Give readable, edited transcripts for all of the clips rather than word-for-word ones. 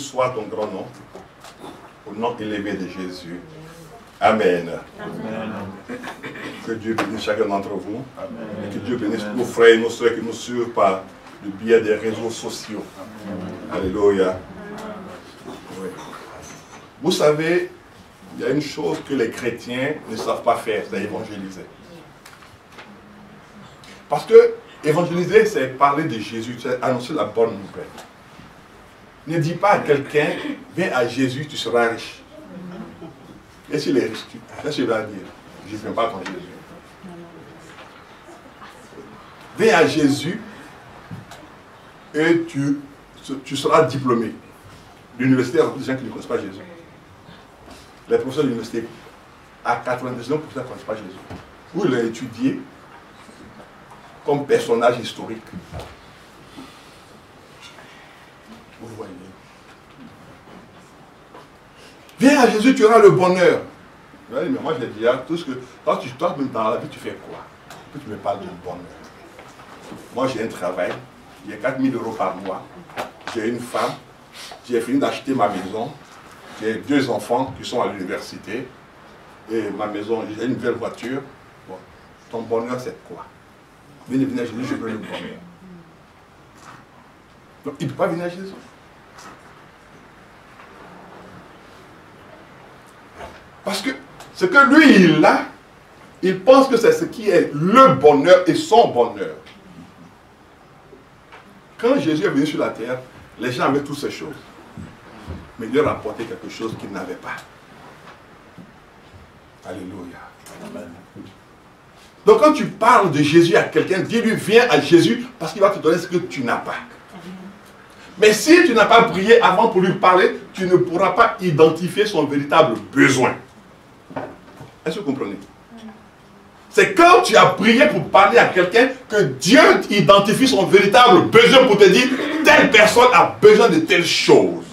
soit ton grand nom, au nom élevé de Jésus. Amen. Amen. Que Dieu bénisse chacun d'entre vous. Amen. Et que Dieu bénisse nos frères et nos soeurs qui nous suivent par le biais des réseaux sociaux. Amen. Alléluia. Oui. Vous savez, il y a une chose que les chrétiens ne savent pas faire, c'est évangéliser. Parce que évangéliser, c'est parler de Jésus, c'est annoncer la bonne nouvelle. Ne dis pas à quelqu'un, viens à Jésus, tu seras riche. Et s'il est riche, qu'est-ce qu'il va dire? Je ne viens pas à Jésus. Viens à Jésus et tu seras diplômé. L'université, il y a beaucoup de gens qui ne connaissent pas Jésus. Les professeurs de l'université, à 99%, ne connaissent pas Jésus. Où il a étudié comme personnage historique. Vous voyez. Viens à Jésus, tu auras le bonheur. Mais moi je dis, tout ce que. Quand tu toi, même dans la vie, tu fais quoi? Puis tu me parles du bonheur. Moi j'ai un travail, j'ai 4 000 € par mois, j'ai une femme, j'ai fini d'acheter ma maison, j'ai 2 enfants qui sont à l'université, et ma maison, j'ai une belle voiture. Bon, ton bonheur c'est quoi? Venez à Jésus, je veux le bonheur. Donc il ne peut pas venir à Jésus. Parce que ce que lui il a, il pense que c'est ce qui est le bonheur et son bonheur. Quand Jésus est venu sur la terre, les gens avaient toutes ces choses. Mais il leur a apporté quelque chose qu'ils n'avaient pas. Alléluia. Amen. Donc quand tu parles de Jésus à quelqu'un, dis-lui viens à Jésus parce qu'il va te donner ce que tu n'as pas. Mais si tu n'as pas prié avant pour lui parler, tu ne pourras pas identifier son véritable besoin. Est-ce que vous comprenez? C'est quand tu as prié pour parler à quelqu'un que Dieu identifie son véritable besoin pour te dire telle personne a besoin de telle chose.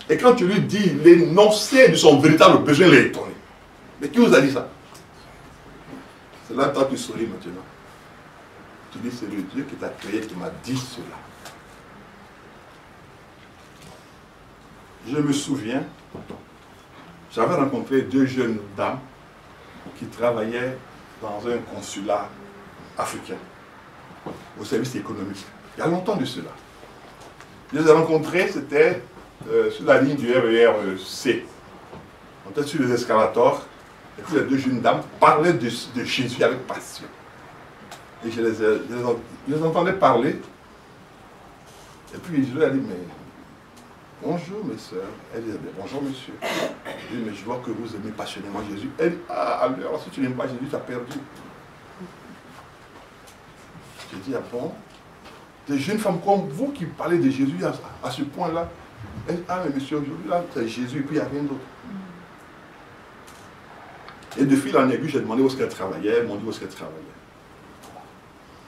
Et quand tu lui dis l'énoncé de son véritable besoin, il est étonné. Mais qui vous a dit ça? C'est là que toi tu souris maintenant. Tu dis c'est le Dieu qui t'a créé qui m'a dit cela. Je me souviens, j'avais rencontré 2 jeunes dames qui travaillaient dans un consulat africain, au service économique. Il y a longtemps de cela. Je les ai rencontrés, c'était sur la ligne du RER-C. On était sur les escalators, et puis les 2 jeunes dames parlaient de Jésus avec passion. Et je les entendais parler, et puis je leur ai dit, mais bonjour mes soeurs. Elle dit, bonjour monsieur. Je dis, mais je vois que vous aimez passionnément Jésus. Elle dit, ah, alors si tu n'aimes pas Jésus, tu as perdu. Je dis, ah bon? Des jeunes femmes comme vous qui parlez de Jésus à ce point-là. Elle dit, ah mais monsieur, aujourd'hui là, c'est Jésus et puis il n'y a rien d'autre. Et de fil en aiguille, j'ai demandé où est-ce qu'elles travaillaient. Elles m'ont dit où est-ce qu'elles travaillaient.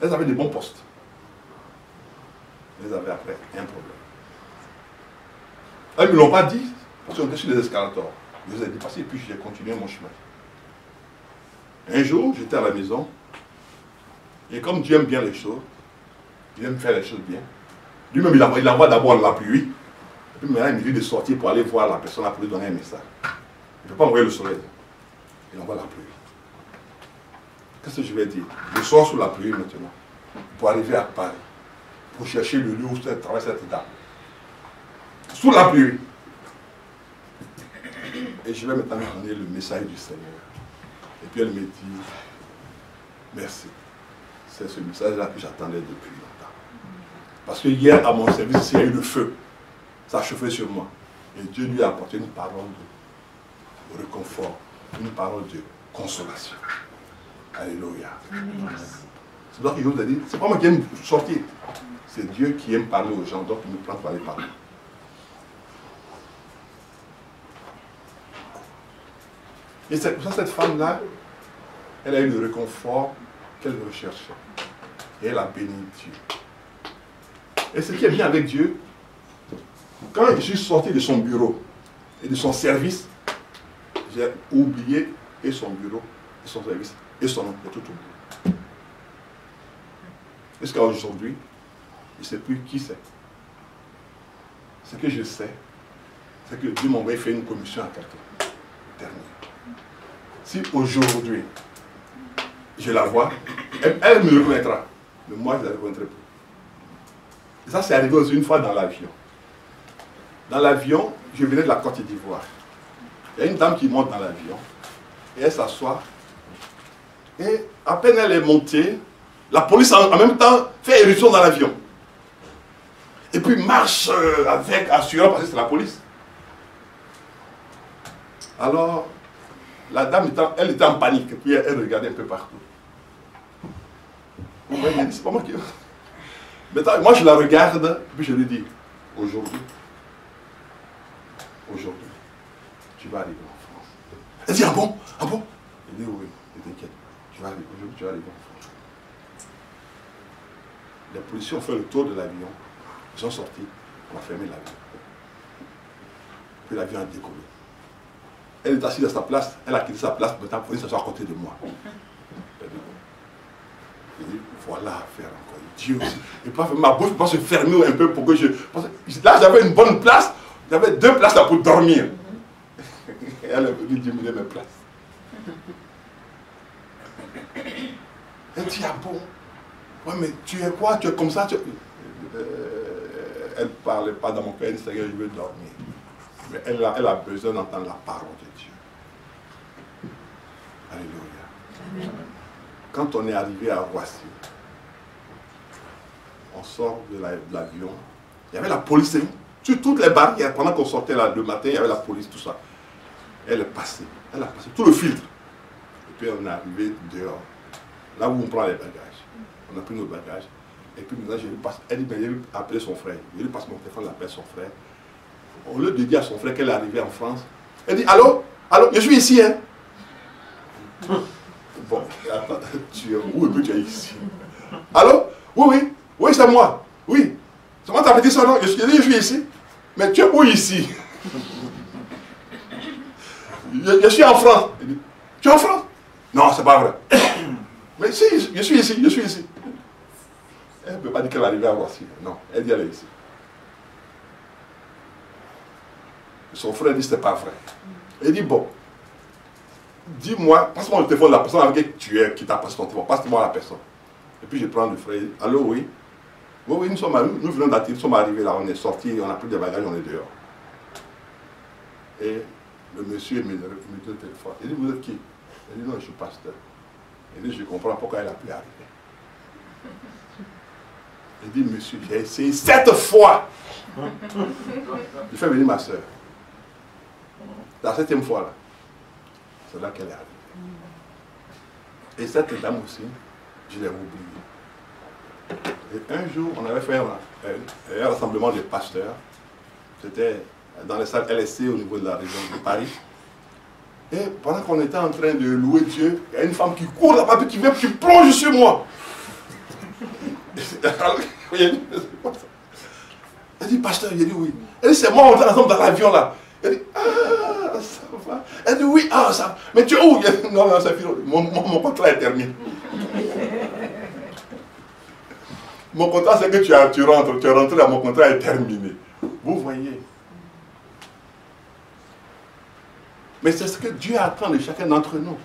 Elles avaient des bons postes. Elles avaient après un problème. Elles ne me l'ont pas dit, parce qu'on était sur les escalators. Je les ai dépassés et puis j'ai continué mon chemin. Un jour, j'étais à la maison, et comme Dieu aime bien les choses, il aime faire les choses bien. Lui-même, il envoie d'abord la pluie, et puis maintenant, il me dit de sortir pour aller voir la personne pour lui donner un message. Il ne peut pas envoyer le soleil, il envoie la pluie. Qu'est-ce que je vais dire? Je sors sous la pluie maintenant, pour arriver à Paris, pour chercher le lieu où se travaille cette dame. Sous la pluie. Et je vais maintenant donner le message du Seigneur. Et puis elle me dit, merci. C'est ce message-là que j'attendais depuis longtemps. Parce que hier, à mon service, il y a eu le feu. Ça a chauffé sur moi. Et Dieu lui a apporté une parole de réconfort, une parole de consolation. Alléluia. C'est donc que je vous ai dit, c'est pas moi qui aime sortir. C'est Dieu qui aime parler aux gens, donc il me prend pour aller parler. Et c'est pour ça cette femme-là, elle a eu le réconfort qu'elle recherchait. Et elle a béni Dieu. Et ce qui est bien avec Dieu, quand je suis sorti de son bureau et de son service, j'ai oublié et son bureau, et son service, et son nom, et tout oublié. Jusqu'à aujourd'hui, je ne sais plus qui c'est. Ce que je sais, c'est que Dieu m'a envoyé faire une commission à quelqu'un. Terminé. Si aujourd'hui, je la vois, elle me reconnaîtra. Mais moi, je ne la reconnaîtrai plus. Et ça, c'est arrivé aussi une fois dans l'avion. Dans l'avion, je venais de la Côte d'Ivoire. Il y a une dame qui monte dans l'avion. Et elle s'assoit. Et à peine elle est montée, la police en même temps fait éruption dans l'avion. Et puis marche avec assurance parce que c'est la police. Alors, la dame, elle était en panique. Et puis elle regardait un peu partout. C'est pas moi qui... Maintenant, moi je la regarde, puis je lui dis, aujourd'hui, tu vas arriver en France. Elle dit, ah bon? Ah bon? Elle dit, oui, ne t'inquiète, aujourd'hui, tu vas arriver en France. Les policiers ont fait le tour de l'avion, ils sont sortis, on a fermé l'avion. Puis l'avion a décollé. Elle est assise à sa place, elle a quitté sa place, maintenant la police s'assoit à côté de moi. Je dis, voilà à faire encore. Dieu aussi. Et puis, ma bouche peut se fermer un peu pour que je... Là, j'avais une bonne place, j'avais 2 places là pour dormir. Et elle est venue diminuer mes places. Elle dit, ah bon? Ouais, mais tu es quoi? Tu es comme ça? Elle ne parlait pas dans mon cœur, elle dit, Seigneur, je veux dormir. Mais elle a besoin d'entendre la parole de Dieu. Alléluia. Amen. Quand on est arrivé à Roissy, on sort de l'avion, il y avait la police sur toutes les barrières. Pendant qu'on sortait là, le matin, il y avait la police, tout ça. Elle est passée, elle a passé tout le filtre. Et puis on est arrivé dehors, là où on prend les bagages. On a pris nos bagages. Et puis maintenant, elle dit, ben, je vais appeler son frère. Je lui passe mon téléphone, elle appelle son frère. Au lieu de dire à son frère qu'elle est arrivée en France, elle dit, allô, allô, je suis ici, hein. Bon, attends, tu es où et puis tu es ici? Allô? Oui, oui, oui, c'est moi. Oui. C'est moi, t'avais dit ça, non? Je suis ici. Mais tu es où ici? Je suis en France. Elle dit, tu es en France? Non, c'est pas vrai. Mais si, je suis ici, je suis ici. Elle ne peut pas dire qu'elle est arrivée à Roissy. Non, elle dit elle est ici. Son frère dit, c'est pas vrai. Elle dit, bon, dis-moi, passe-moi le téléphone de la personne avec qui tu es, qui t'a passé ton téléphone, passe-moi la personne. Et puis je prends le frère, allô, oui. Oui, oui, nous venons d'attirer, nous sommes arrivés là, on est sortis, on a pris des bagages, on est dehors. Et le monsieur me donne le téléphone. Il dit, vous êtes qui? Il dit, non, je suis pasteur. Il dit, je comprends pourquoi elle a pu arriver. Il dit, monsieur, j'ai essayé 7 fois. Il fait venir ma soeur. La 7e fois, là, c'est là qu'elle est arrivée. Et cette dame aussi, je l'ai oubliée. Et un jour, on avait fait un rassemblement de pasteurs. C'était dans les salles LSC au niveau de la région de Paris. Et pendant qu'on était en train de louer Dieu, il y a une femme qui court là-bas, qui vient, qui plonge sur moi. Elle dit, pasteur, il dit oui. Elle dit, c'est moi, on est ensemble dans l'avion là. Elle dit, ah, ça va. Elle dit, oui, ah, ça va. Mais tu es où? Non, non, c'est fini. Mon contrat est terminé. Mon contrat, c'est que tu rentres. Tu es rentré, mon contrat est terminé. Vous voyez. Mais c'est ce que Dieu attend de chacun d'entre nous.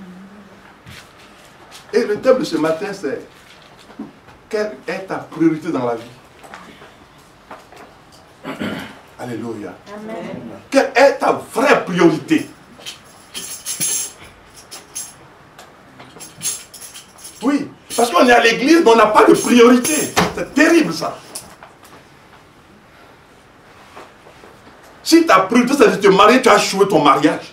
Et le thème de ce matin, c'est quelle est ta priorité dans la vie? Alléluia. Amen. Quelle est ta vraie priorité? Oui, parce qu'on est à l'église, mais on n'a pas de priorité. C'est terrible ça. Si ta priorité c'est de te marier, tu as échoué ton mariage.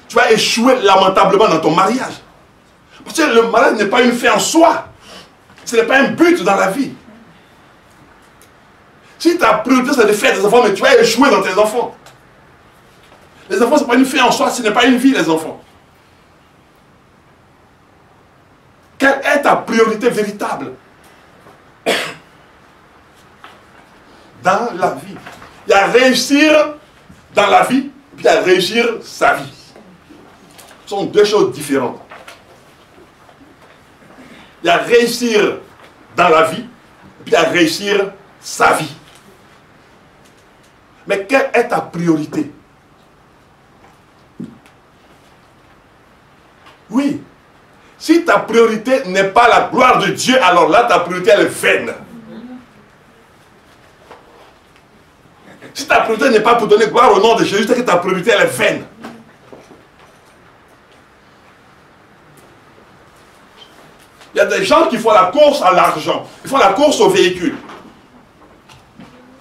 Tu vas échouer lamentablement dans ton mariage. Parce que le mariage n'est pas une fin en soi. Ce n'est pas un but dans la vie. Si ta priorité c'est de faire des enfants, mais tu vas échouer dans tes enfants. Les enfants, ce n'est pas une fin en soi, ce n'est pas une vie, les enfants. Quelle est ta priorité véritable dans la vie? Il y a réussir dans la vie, puis il y a réussir sa vie. Ce sont deux choses différentes. Il y a réussir dans la vie, puis il y a réussir sa vie. Mais quelle est ta priorité? Oui. Si ta priorité n'est pas la gloire de Dieu, alors là, ta priorité, elle est vaine. Si ta priorité n'est pas pour donner gloire au nom de Jésus, c'est que ta priorité, elle est vaine. Il y a des gens qui font la course à l'argent. Ils font la course au véhicule.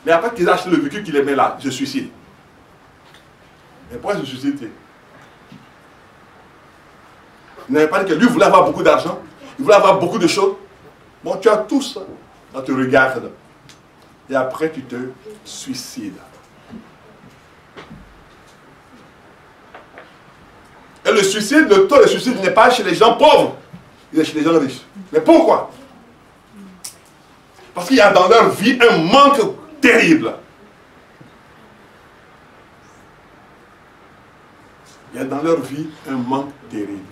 Mais après qu'ils achètent le véhicule, qu'ils les mettent là, ils se suicident. Mais pourquoi ils se suicident? Il n'avait pas dit que lui voulait avoir beaucoup d'argent. Il voulait avoir beaucoup de choses. Bon, tu as tout ça. On te regarde. Et après, tu te suicides. Et le suicide, le taux de suicide n'est pas chez les gens pauvres. Il est chez les gens riches. Mais pourquoi? Parce qu'il y a dans leur vie un manque terrible. Il y a dans leur vie un manque terrible.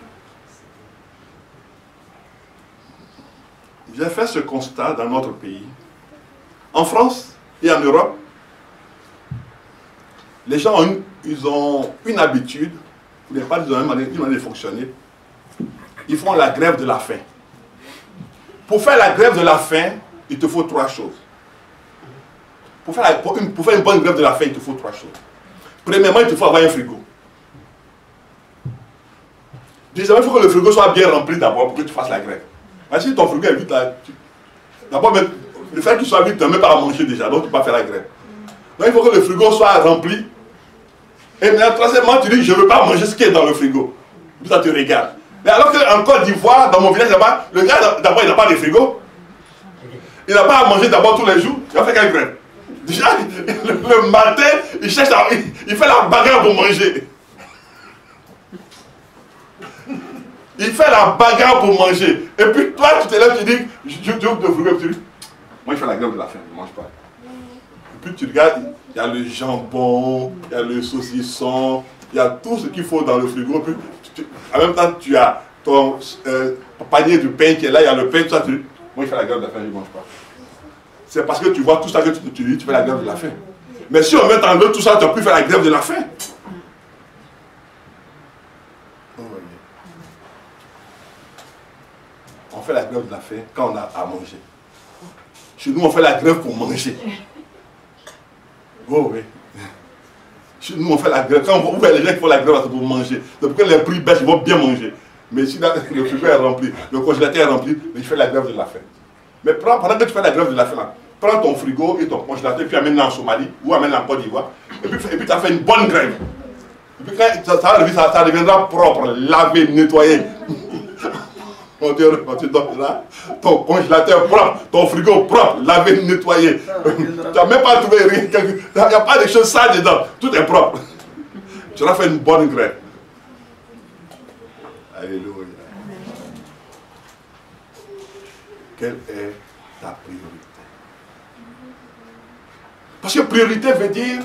J'ai fait ce constat dans notre pays. En France et en Europe, les gens ont une habitude, vous ne pas dire une manière de fonctionner. Ils font la grève de la faim. Pour faire la grève de la faim, il te faut 3 choses. Pour faire une bonne grève de la faim, il te faut 3 choses. Premièrement, il te faut avoir un frigo. Deuxièmement, il faut que le frigo soit bien rempli d'abord pour que tu fasses la grève. Mais si ton frigo est vide, d'abord, le fait qu'il soit vide, tu ne mets pas à manger déjà, donc tu ne peux pas faire la grève. Donc il faut que le frigo soit rempli. Et maintenant, troisièmement, tu dis, je ne veux pas manger ce qui est dans le frigo. Puis ça te regarde. Mais alors qu'en Côte d'Ivoire, dans mon village là-bas, le gars, d'abord, il n'a pas de frigo. Il n'a pas à manger d'abord tous les jours. Il va faire quelle grève? Déjà, le matin, il cherche il fait la bagarre pour manger. Il fait la bagarre pour manger. Et puis toi, tu te lèves, tu dis, je ouvre le frigo, tu dis, moi je fais la grève de la faim, je ne mange pas. Et puis tu regardes, il y a le jambon, il y a le saucisson, il y a tout ce qu'il faut dans le frigo. Puis, en même temps, tu as ton panier de pain qui est là, il y a le pain, tout ça, tu dis, moi je fais la grève de la faim, je ne mange pas. C'est parce que tu vois tout ça que tu dis, tu fais la grève de la faim. Mais si on met en œuvre tout ça, tu as pu faire la grève de la faim. On fait la grève de la faim quand on a à manger. Chez nous, on fait la grève pour manger. Oh oui. Chez nous, on fait la grève. Quand on voit les gens qui font la grève, c'est pour manger. Donc, quand les prix baissent, ils vont bien manger. Mais si le frigo est rempli, le congélateur est rempli, mais tu fais la grève de la faim. Mais pendant que tu fais la grève de la faim, là, prends ton frigo et ton congélateur, puis amène-le en Somalie ou amène-le en Côte d'Ivoire. Et puis tu as fait une bonne grève. Et puis quand ça deviendra propre, lavé, nettoyé. On te donnera ton congélateur propre, ton frigo propre, lavé, nettoyé. Tu n'as même pas trouvé rien. Il n'y a pas de choses sales dedans. Tout est propre. Tu auras fait une bonne grève. Alléluia. Quelle est ta priorité? Parce que priorité veut dire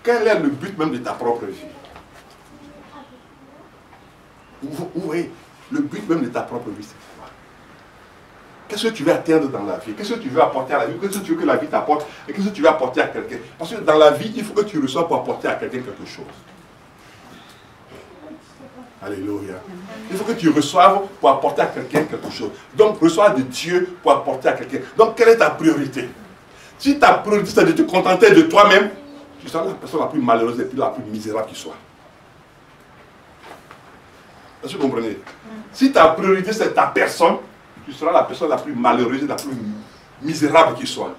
quel est le but même de ta propre vie. Oui, le but même de ta propre vie, c'est quoi? Qu'est-ce que tu veux atteindre dans la vie? Qu'est-ce que tu veux apporter à la vie? Qu'est-ce que tu veux que la vie t'apporte? Et qu'est-ce que tu veux apporter à quelqu'un? Parce que dans la vie, il faut que tu reçoives pour apporter à quelqu'un quelque chose. Alléluia. Il faut que tu reçoives pour apporter à quelqu'un quelque chose. Donc, reçois de Dieu pour apporter à quelqu'un. Donc, quelle est ta priorité? Si ta priorité, c'est de te contenter de toi-même, tu seras la personne la plus malheureuse et puis la plus misérable qui soit. Est-ce que vous comprenez? Si ta priorité, c'est ta personne, tu seras la personne la plus malheureuse et la plus misérable qui soit.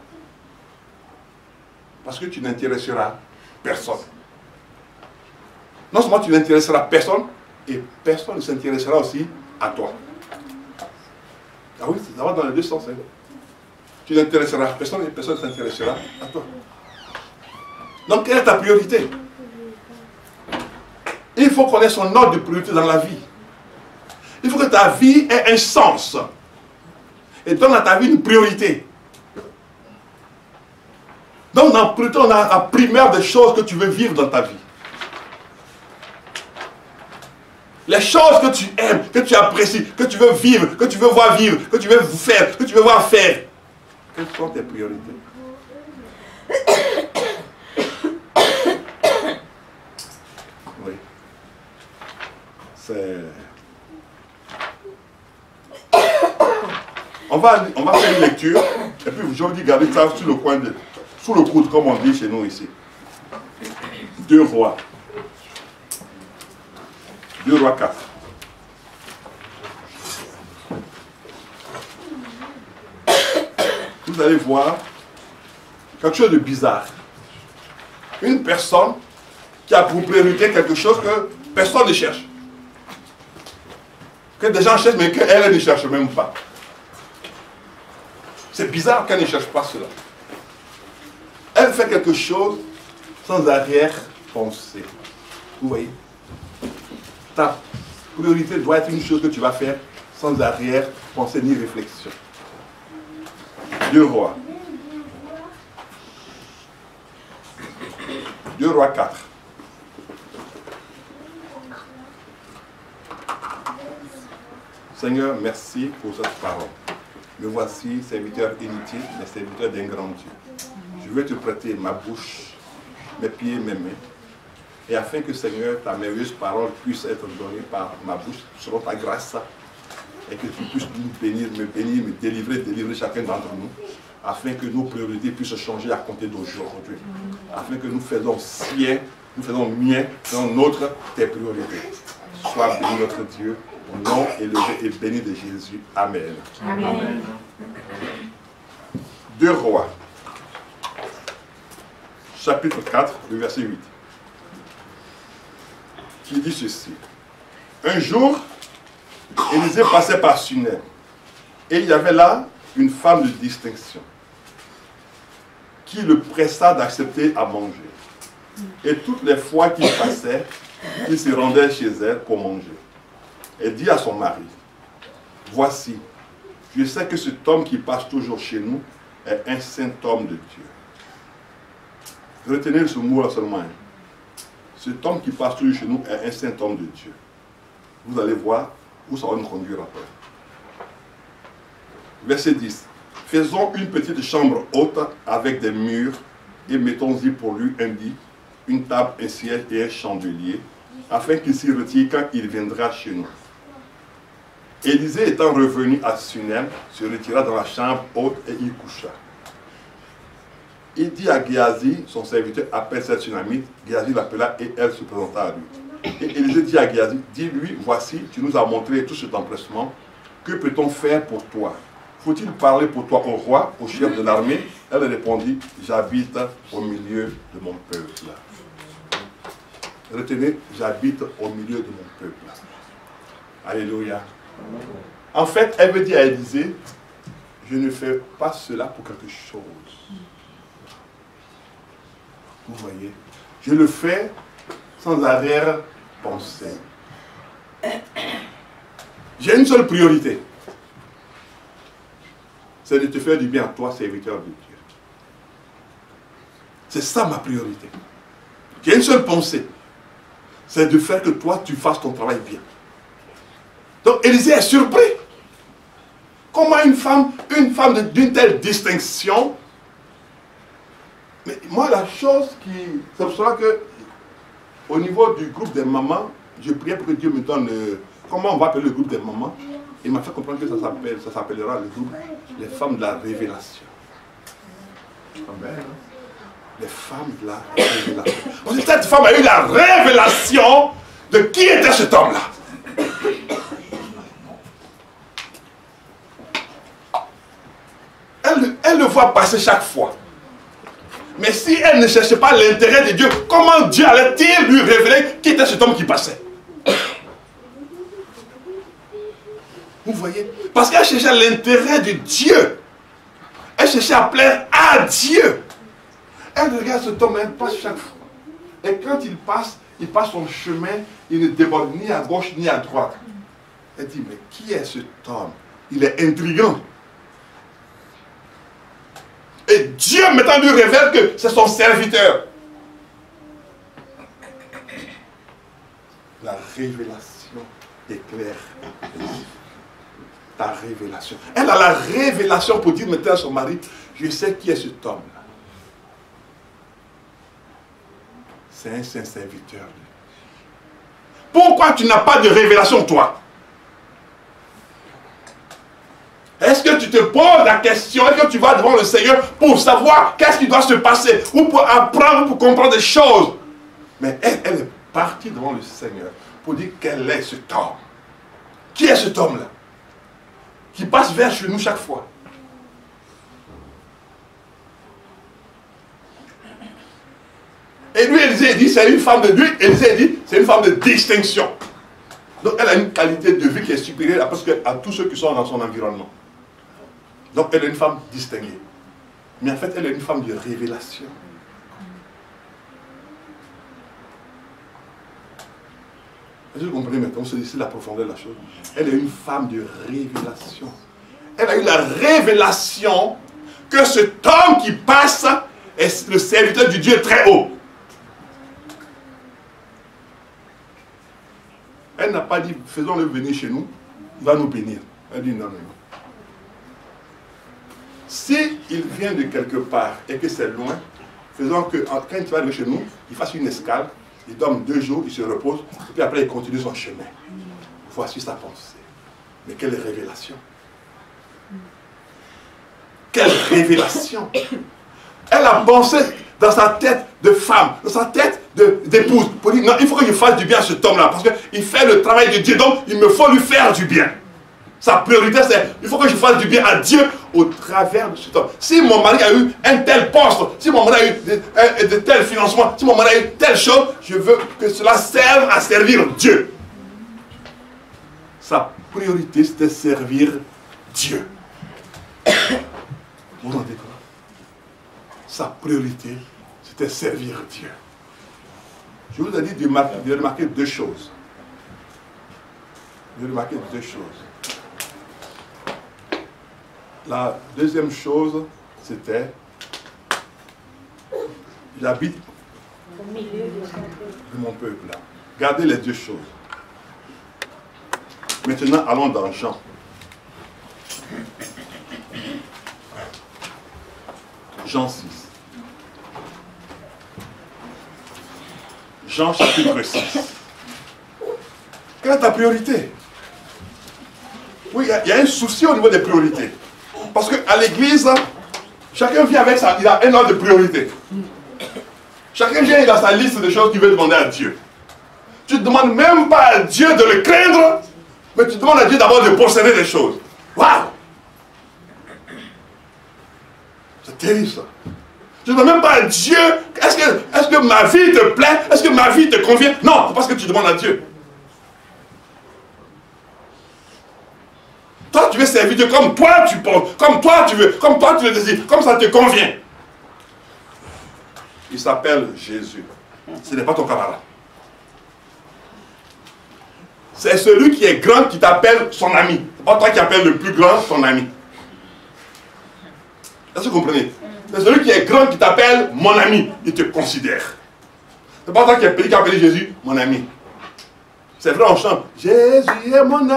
Parce que tu n'intéresseras personne. Non seulement tu n'intéresseras personne, et personne ne s'intéressera aussi à toi. Ah oui, ça va dans les deux sens. Hein. Tu n'intéresseras personne et personne ne s'intéressera à toi. Donc, quelle est ta priorité? Il faut connaître son ordre de priorité dans la vie. Il faut que ta vie ait un sens. Et donne à ta vie une priorité. Donc, dans la priorité, on a la primaire des choses que tu veux vivre dans ta vie. Les choses que tu aimes, que tu apprécies, que tu veux vivre, que tu veux voir vivre, que tu veux faire, que tu veux voir faire. Quelles sont tes priorités? va faire une lecture, et puis je vous dis, gardez ça sur le coin de, sous le coude, comme on dit chez nous ici. 2 Rois. 2 Rois 4. Vous allez voir quelque chose de bizarre. Une personne qui a pour priorité quelque chose que personne ne cherche. Que des gens cherchent, mais qu'elle ne cherche même pas. C'est bizarre qu'elle ne cherche pas cela. Elle fait quelque chose sans arrière-pensée. Vous voyez? Ta priorité doit être une chose que tu vas faire sans arrière-pensée ni réflexion. 2 Rois. 2 Rois 4. Seigneur, merci pour cette parole. Me voici, serviteur inutile, mais serviteur d'un grand Dieu. Je vais te prêter ma bouche, mes pieds, mes mains, et afin que, Seigneur, ta merveilleuse parole puisse être donnée par ma bouche, selon ta grâce, et que tu puisses nous bénir, me délivrer chacun d'entre nous, afin que nos priorités puissent changer à compter d'aujourd'hui, afin que nous faisons sien, nous faisons mien, faisons notre tes priorités. Sois béni notre Dieu, au nom élevé et béni de Jésus. Amen. Amen. 2 Rois, chapitre 4, le verset 8, qui dit ceci. Un jour, Élisée passait par Sunem, et il y avait là une femme de distinction, qui le pressa d'accepter à manger. Et toutes les fois qu'il passait, il se rendait chez elle pour manger. Elle dit à son mari, « Voici, je sais que cet homme qui passe toujours chez nous est un saint homme de Dieu. » Retenez ce mot-là seulement. Cet homme qui passe toujours chez nous est un saint homme de Dieu. Vous allez voir où ça va nous conduire après. Verset 10. Faisons une petite chambre haute avec des murs et mettons-y pour lui un lit, une table, un siège et un chandelier, afin qu'il s'y retire quand il viendra chez nous. Élisée étant revenu à Sunem, se retira dans la chambre haute et y coucha. Il dit à Géasi, son serviteur, appelle cette Sunamite. Géasi l'appela et elle se présenta à lui. Et Élisée dit à Géasi, dis-lui, voici, tu nous as montré tout cet empressement. Que peut-on faire pour toi? Faut-il parler pour toi au roi, au chef de l'armée? Elle répondit, j'habite au milieu de mon peuple. Retenez, j'habite au milieu de mon peuple. Alléluia. En fait, elle veut dire à Élisée, je ne fais pas cela pour quelque chose. Vous voyez, je le fais sans arrière-pensée. J'ai une seule priorité. C'est de te faire du bien à toi, serviteur de Dieu. C'est ça ma priorité. J'ai une seule pensée. C'est de faire que toi, tu fasses ton travail bien. Donc Élisée est surpris. Comment une femme d'une telle distinction. Mais moi, la chose qui... C'est pour cela que, au niveau du groupe des mamans, je priais pour que Dieu me donne... comment on va appeler le groupe des mamans? Il m'a fait comprendre que ça s'appellera le groupe les femmes de la révélation. Amen. Les femmes de la révélation. Cette femme a eu la révélation de qui était cet homme-là. Elle le voit passer chaque fois. Mais si elle ne cherchait pas l'intérêt de Dieu, comment Dieu allait-il lui révéler qui était cet homme qui passait? Vous voyez? Parce qu'elle cherchait l'intérêt de Dieu. Elle cherchait à plaire à Dieu. Elle regarde cet homme, elle passe chaque fois. Et quand il passe son chemin, il ne déborde ni à gauche ni à droite. Elle dit, mais qui est cet homme? Il est intriguant. Et Dieu maintenant lui révèle que c'est son serviteur. La révélation éclaire. Ta révélation. Elle a la révélation pour dire maintenant à son mari, je sais qui est cet homme-là. C'est un saint serviteur. Pourquoi tu n'as pas de révélation, toi? Est-ce que tu te poses la question et que tu vas devant le Seigneur pour savoir qu'est-ce qui doit se passer, ou pour apprendre, pour comprendre des choses. Mais elle est partie devant le Seigneur pour dire quel est cet homme. Qui est cet homme-là? Qui passe vers chez nous chaque fois. Et lui, Élisée dit, c'est une femme de lui. Élisée dit, c'est une femme de distinction. Donc elle a une qualité de vie qui est supérieure à tous ceux qui sont dans son environnement. Donc elle est une femme distinguée. Mais en fait, elle est une femme de révélation. Est-ce que vous comprenez maintenant? C'est ici la profondeur de la chose. Elle est une femme de révélation. Elle a eu la révélation que cet homme qui passe est le serviteur du Dieu très haut. Elle n'a pas dit, faisons-le venir chez nous, il va nous bénir. Elle dit non, non, non. Si il vient de quelque part et que c'est loin, faisons que quand il va arriver chez nous, il fasse une escale, il dorme 2 jours, il se repose, et puis après il continue son chemin. Voici sa pensée. Mais quelle révélation! Quelle révélation! Elle a pensé dans sa tête de femme, dans sa tête d'épouse, pour dire non, il faut que je fasse du bien à cet homme-là, parce qu'il fait le travail de Dieu, donc il me faut lui faire du bien. Sa priorité, c'est il faut que je fasse du bien à Dieu au travers de cet homme. Si mon mari a eu un tel poste, si mon mari a eu de tels financements, si mon mari a eu telle chose, je veux que cela serve à servir Dieu. Sa priorité, c'était servir Dieu. Vous entendez quoi? Sa priorité, c'était servir Dieu. Je vous ai dit de remarquer 2 choses. De remarquer 2 choses. La deuxième chose, c'était j'habite au milieu de mon peuple. Là. Gardez les 2 choses. Maintenant, allons dans Jean. Jean 6. Jean chapitre 6. Quelle est ta priorité? Oui, il y a un souci au niveau des priorités. Parce qu'à l'église, chacun vient avec il a un ordre de priorité. Chacun vient, il a sa liste de choses qu'il veut demander à Dieu. Tu ne demandes même pas à Dieu de le craindre, mais tu demandes à Dieu d'abord de posséder des choses. Waouh! C'est terrible ça. Tu ne demandes même pas à Dieu, est-ce que ma vie te plaît? Est-ce que ma vie te convient? Non, c'est parce que tu demandes à Dieu. Toi, tu veux servir Dieu comme toi tu penses, comme toi tu veux, comme toi tu le désires, comme ça te convient. Il s'appelle Jésus. Ce n'est pas ton camarade. C'est celui qui est grand qui t'appelle son ami. Ce n'est pas toi qui appelles le plus grand ton ami. Est-ce que vous comprenez? C'est celui qui est grand qui t'appelle mon ami. Il te considère. Ce n'est pas toi qui appelle Jésus mon ami. C'est vrai, on chante Jésus est mon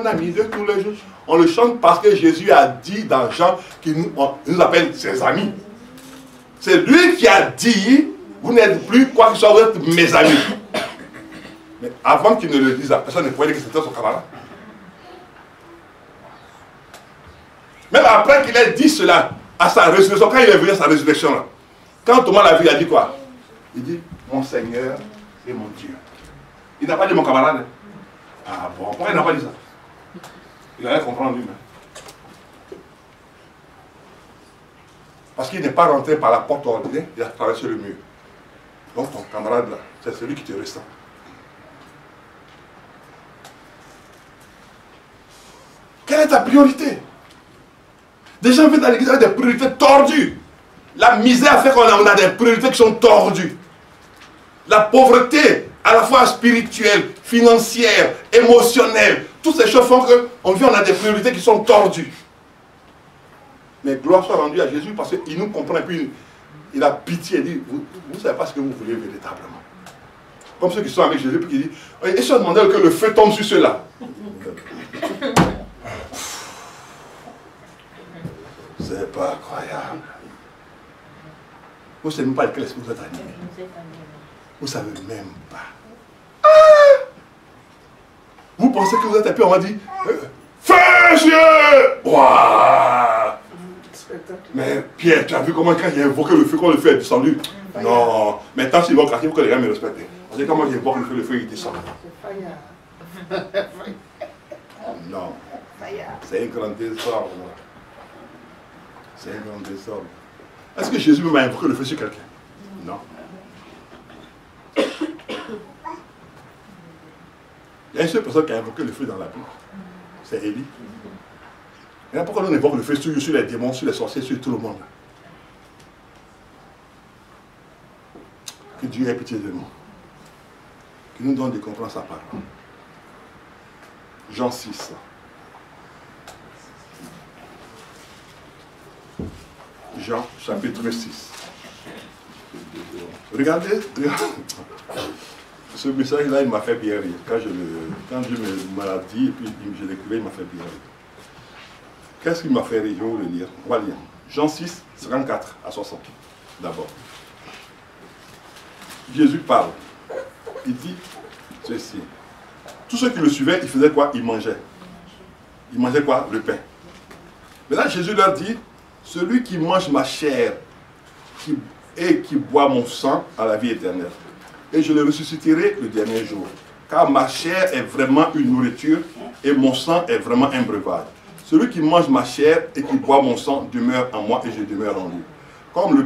ami de tous les jours. On le chante parce que Jésus a dit dans Jean qu'il nous appelle ses amis. C'est lui qui a dit vous n'êtes plus quoi que ce soit, vous êtes mes amis. Mais avant qu'il ne le dise, la personne ne pouvait dire que c'était son camarade. Même après qu'il ait dit cela à sa résurrection, quand il est venu à sa résurrection, là, quand Thomas l'a vu, il a dit quoi? Il dit mon Seigneur et mon Dieu. Il n'a pas dit mon camarade. Ah bon, pourquoi il n'a pas dit ça? Il allait comprendre lui-même. Parce qu'il n'est pas rentré par la porte ordinaire, il a traversé le mur. Donc ton camarade là, c'est celui qui te ressent. Quelle est ta priorité? Des gens viennent à l'église avec des priorités tordues. La misère fait qu'on a des priorités qui sont tordues. La pauvreté, à la fois spirituelle, financière, émotionnelle, toutes ces choses font qu'on vit, on a des priorités qui sont tordues. Mais gloire soit rendue à Jésus parce qu'il nous comprend et puis il a pitié. Il dit, vous ne savez pas ce que vous voulez véritablement. Comme ceux qui sont avec Jésus, puis qui disent, et si on demandait que le feu tombe sur ceux-là. C'est pas incroyable. Vous ne savez même pas quel esprit vous êtes animé. Vous ne savez même pas. Ah! Vous pensez que vous êtes un peu, on va dire, feu! monsieur! Waouh! Mais Pierre, tu as vu comment quand j'ai invoqué le feu, quand le feu est descendu? Non, maintenant s'ils vont craquer, il faut que les gens me respectent. Parce que quand moi j'invoque le feu il descend. Non, c'est un grand désordre. C'est un grand désordre. Est-ce que Jésus m'a invoqué le feu sur quelqu'un? Non. Il y a une seule personne qui a invoqué le feu dans la Bible. C'est Élie. Et pourquoi on invoque le feu sur les démons, sur les sorciers, sur tout le monde? Que Dieu ait pitié de nous. Qu'il nous donne de comprendre sa parole. Jean 6. Jean chapitre 6. Regardez. Ce message-là, il m'a fait bien rire. Quand Dieu me l'a dit, et puis je l'écrivais, il m'a fait bien rire. Qu'est-ce qui m'a fait rire? Je vais vous le lire. On va lire. Jean 6, 54 à 60. D'abord. Jésus parle. Il dit ceci. Tous ceux qui le suivaient, ils faisaient quoi? Ils mangeaient. Ils mangeaient quoi? Le pain. Mais là, Jésus leur dit, celui qui mange ma chair et qui boit mon sang a la vie éternelle. Et je le ressusciterai le dernier jour. Car ma chair est vraiment une nourriture et mon sang est vraiment un breuvage. Celui qui mange ma chair et qui boit mon sang demeure en moi et je demeure en lui. Comme le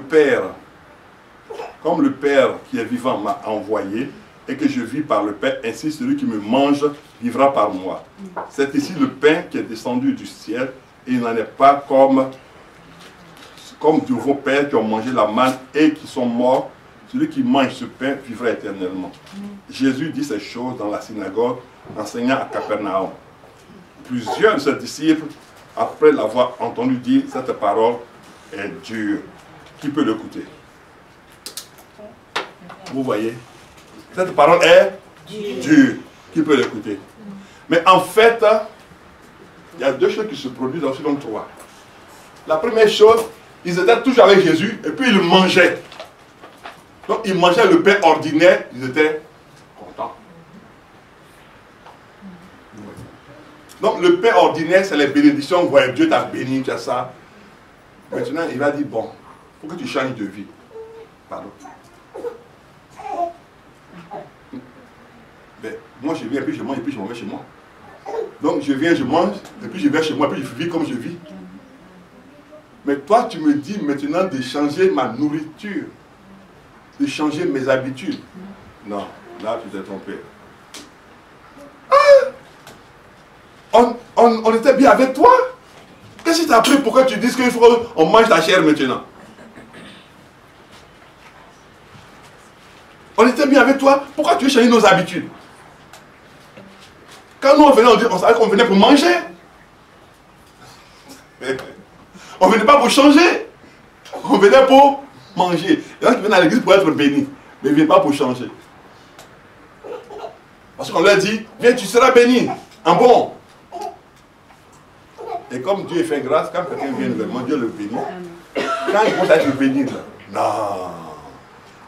Père qui est vivant m'a envoyé et que je vis par le Père, ainsi celui qui me mange vivra par moi. C'est ici le pain qui est descendu du ciel et il n'en est pas comme de vos pères qui ont mangé la manne et qui sont morts. Celui qui mange ce pain vivra éternellement. Jésus dit ces choses dans la synagogue, enseignant à Capernaum. Plusieurs de ses disciples, après l'avoir entendu dire, cette parole est dure. Qui peut l'écouter? Vous voyez? Cette parole est dure. Qui peut l'écouter? Mais en fait, il y a deux choses qui se produisent dans ce dont trois. La première chose, ils étaient toujours avec Jésus et puis ils mangeaient. Donc ils mangeaient le pain ordinaire, ils étaient contents. Donc le pain ordinaire, c'est les bénédictions. Vous voyez, Dieu t'a béni, tu as ça. Maintenant, il va dire, bon, il faut que tu changes de vie. Pardon. Ben, moi je viens, et puis je mange, et puis je m'en vais chez moi. Donc je viens, je mange, et puis je vais chez moi, et puis je vis comme je vis. Mais toi, tu me dis maintenant de changer ma nourriture, de changer mes habitudes. Non, là tu t'es trompé. Ah, on était bien avec toi. Qu'est-ce qui t'a pris pour que tu dises qu'il faut qu'on mange la chair maintenant? On était bien avec toi, pourquoi tu veux changer nos habitudes? Quand nous on venait, on savait qu'on venait pour manger. On ne venait pas pour changer. On venait pour manger. Les gens qui viennent à l'église pour être bénis, mais ils ne viennent pas pour changer. Parce qu'on leur dit, viens, tu seras béni, en bon. Et comme Dieu fait grâce, quand quelqu'un vient nouvellement, Dieu le bénit. Quand il commence à être béni, non.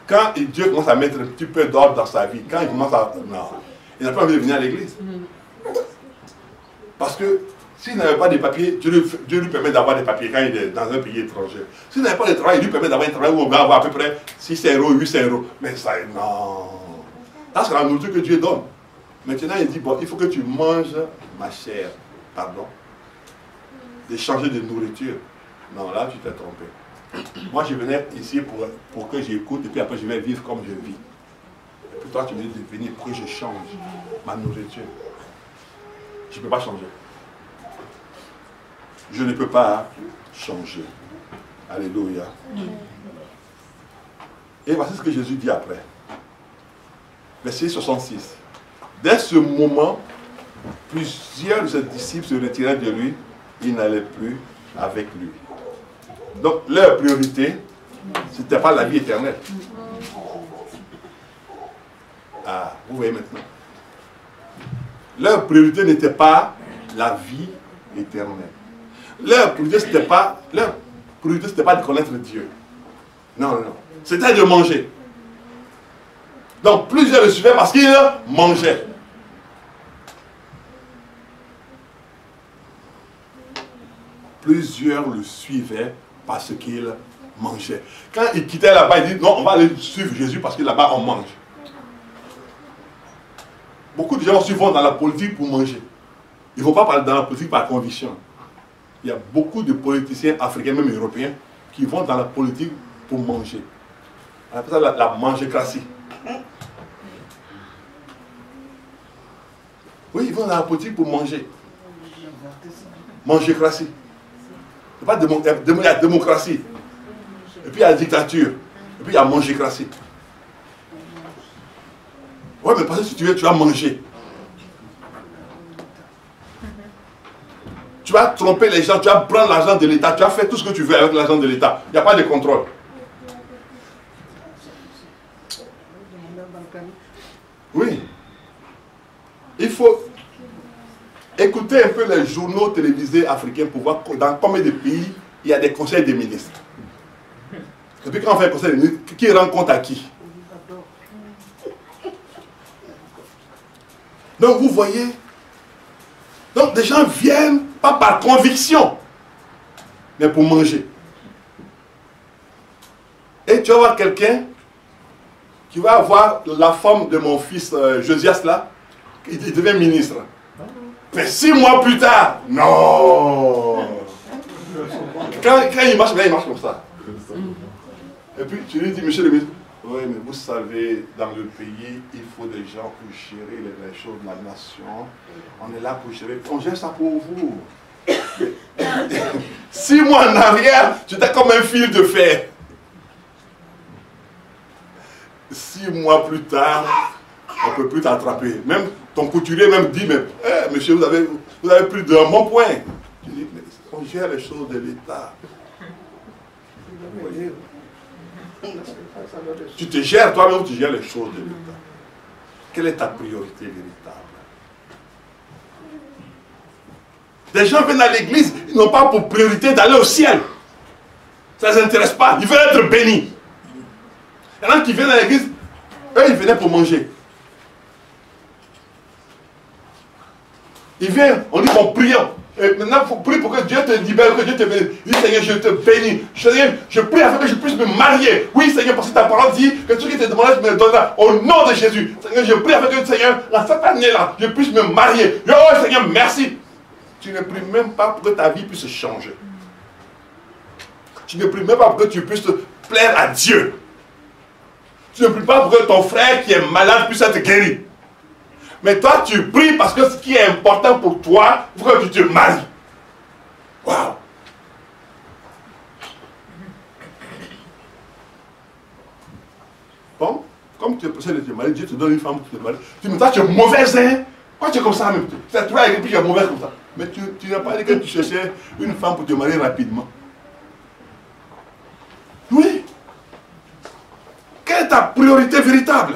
Quand Dieu commence à mettre un petit peu d'ordre dans sa vie, quand il commence à... Non. Il n'a pas envie de venir à l'église. Parce que s'il n'avait pas de papiers, Dieu lui permet d'avoir des papiers quand il est dans un pays étranger. S'il n'avait pas de travail, il lui permet d'avoir un travail où on va avoir à peu près 600 €, 800 €. Mais ça, non. Ça, c'est la nourriture que Dieu donne. Maintenant, il dit, bon, il faut que tu manges ma chair. Pardon. De changer de nourriture. Non, là, tu t'es trompé. Moi, je venais ici pour que j'écoute et puis après, je vais vivre comme je vis. Et puis toi, tu me dis de venir pour que je change ma nourriture. Je ne peux pas changer. Je ne peux pas changer. Alléluia. Et voici ce que Jésus dit après. Verset 66. Dès ce moment, plusieurs de ses disciples se retiraient de lui. Ils n'allaient plus avec lui. Donc, leur priorité, ce n'était pas la vie éternelle. Ah, vous voyez maintenant. Leur priorité n'était pas la vie éternelle. Leur priorité, ce n'était pas de connaître Dieu. Non, non. C'était de manger. Donc, plusieurs le suivaient parce qu'ils mangeaient. plusieurs le suivaient parce qu'il mangeait. Quand il quittait là-bas, il dit non, on va aller suivre Jésus parce que là-bas on mange. Beaucoup de gens aussi vont dans la politique pour manger. Ils ne vont pas parler dans la politique par conviction. Il y a beaucoup de politiciens africains, même européens, qui vont dans la politique pour manger. On appelle ça la mangécratie. Oui, ils vont dans la politique pour manger. Mangécratie. Il y a démocratie. Et puis il y a la dictature. Et puis il y a mangécratie. Oui, mais parce que si tu veux, tu vas manger. Tu vas tromper les gens, tu vas prendre l'argent de l'État, tu vas faire tout ce que tu veux avec l'argent de l'État. Il n'y a pas de contrôle. Oui. Il faut écouter un peu les journaux télévisés africains pour voir dans combien de pays il y a des conseils des ministres. Et puis quand on fait un conseil des ministres, qui rend compte à qui? Donc vous voyez, donc des gens viennent pas par conviction, mais pour manger. Et tu vas voir quelqu'un qui va avoir la femme de mon fils Josias là, il devient ministre. Mais 6 mois plus tard, non. Quand il marche, il marche comme ça. Et puis tu lui dis, monsieur le ministre, oui, mais vous savez, dans le pays, il faut des gens pour gérer les choses de la nation. On est là pour gérer. On gère ça pour vous. 6 mois en arrière, tu étais comme un fil de fer. 6 mois plus tard, on ne peut plus t'attraper. Même ton couturier même dit, mais monsieur, vous avez plus d'un bon point. Tu dis, mais on gère les choses de l'État. Vous voyez? Tu te gères toi-même ou tu gères les choses de l'État? Quelle est ta priorité véritable? Des gens viennent à l'église, ils n'ont pas pour priorité d'aller au ciel. Ça ne les intéresse pas, ils veulent être bénis. Il y en a qui viennent à l'église, eux ils venaient pour manger. Ils viennent, on dit qu'on prie. Et maintenant, il faut prier pour que Dieu te libère, que Dieu te bénisse. Dis Seigneur, je te bénis. Seigneur, je prie afin que je puisse me marier. Oui, Seigneur, parce que ta parole dit que tout ce qui te demande, tu me le donneras. Au nom de Jésus. Seigneur, je prie afin que, Seigneur, dans cette année-là, je puisse me marier. Oh, Seigneur, merci. Tu ne pries même pas pour que ta vie puisse changer. Tu ne pries même pas pour que tu puisses plaire à Dieu. Tu ne pries pas pour que ton frère qui est malade puisse être guéri. Mais toi, tu pries parce que ce qui est important pour toi, il faut que tu te maries. Waouh! Bon, comme tu es pressé de te marier, Dieu te donne une femme pour te marier. Tu me dis, toi, tu es mauvaise, hein? Pourquoi tu es comme ça même? Tu es toi et puis tu es mauvaise comme ça. Mais tu n'as pas dit que tu cherchais une femme pour te marier rapidement. Oui. Quelle est ta priorité véritable?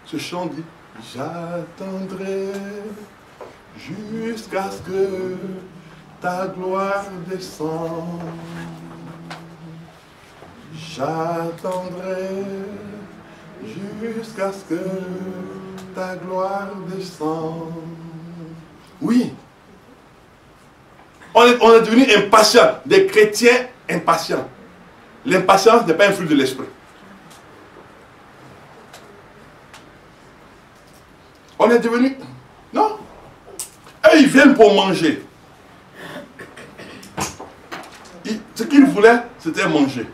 Ce chant dit, j'attendrai jusqu'à ce que ta gloire descende. J'attendrai jusqu'à ce que ta gloire descende. Oui. On est devenu impatients, des chrétiens impatients. L'impatience n'est pas un fruit de l'esprit. On est devenu... Non. Eux, ils viennent pour manger. Ce qu'ils voulaient, c'était manger.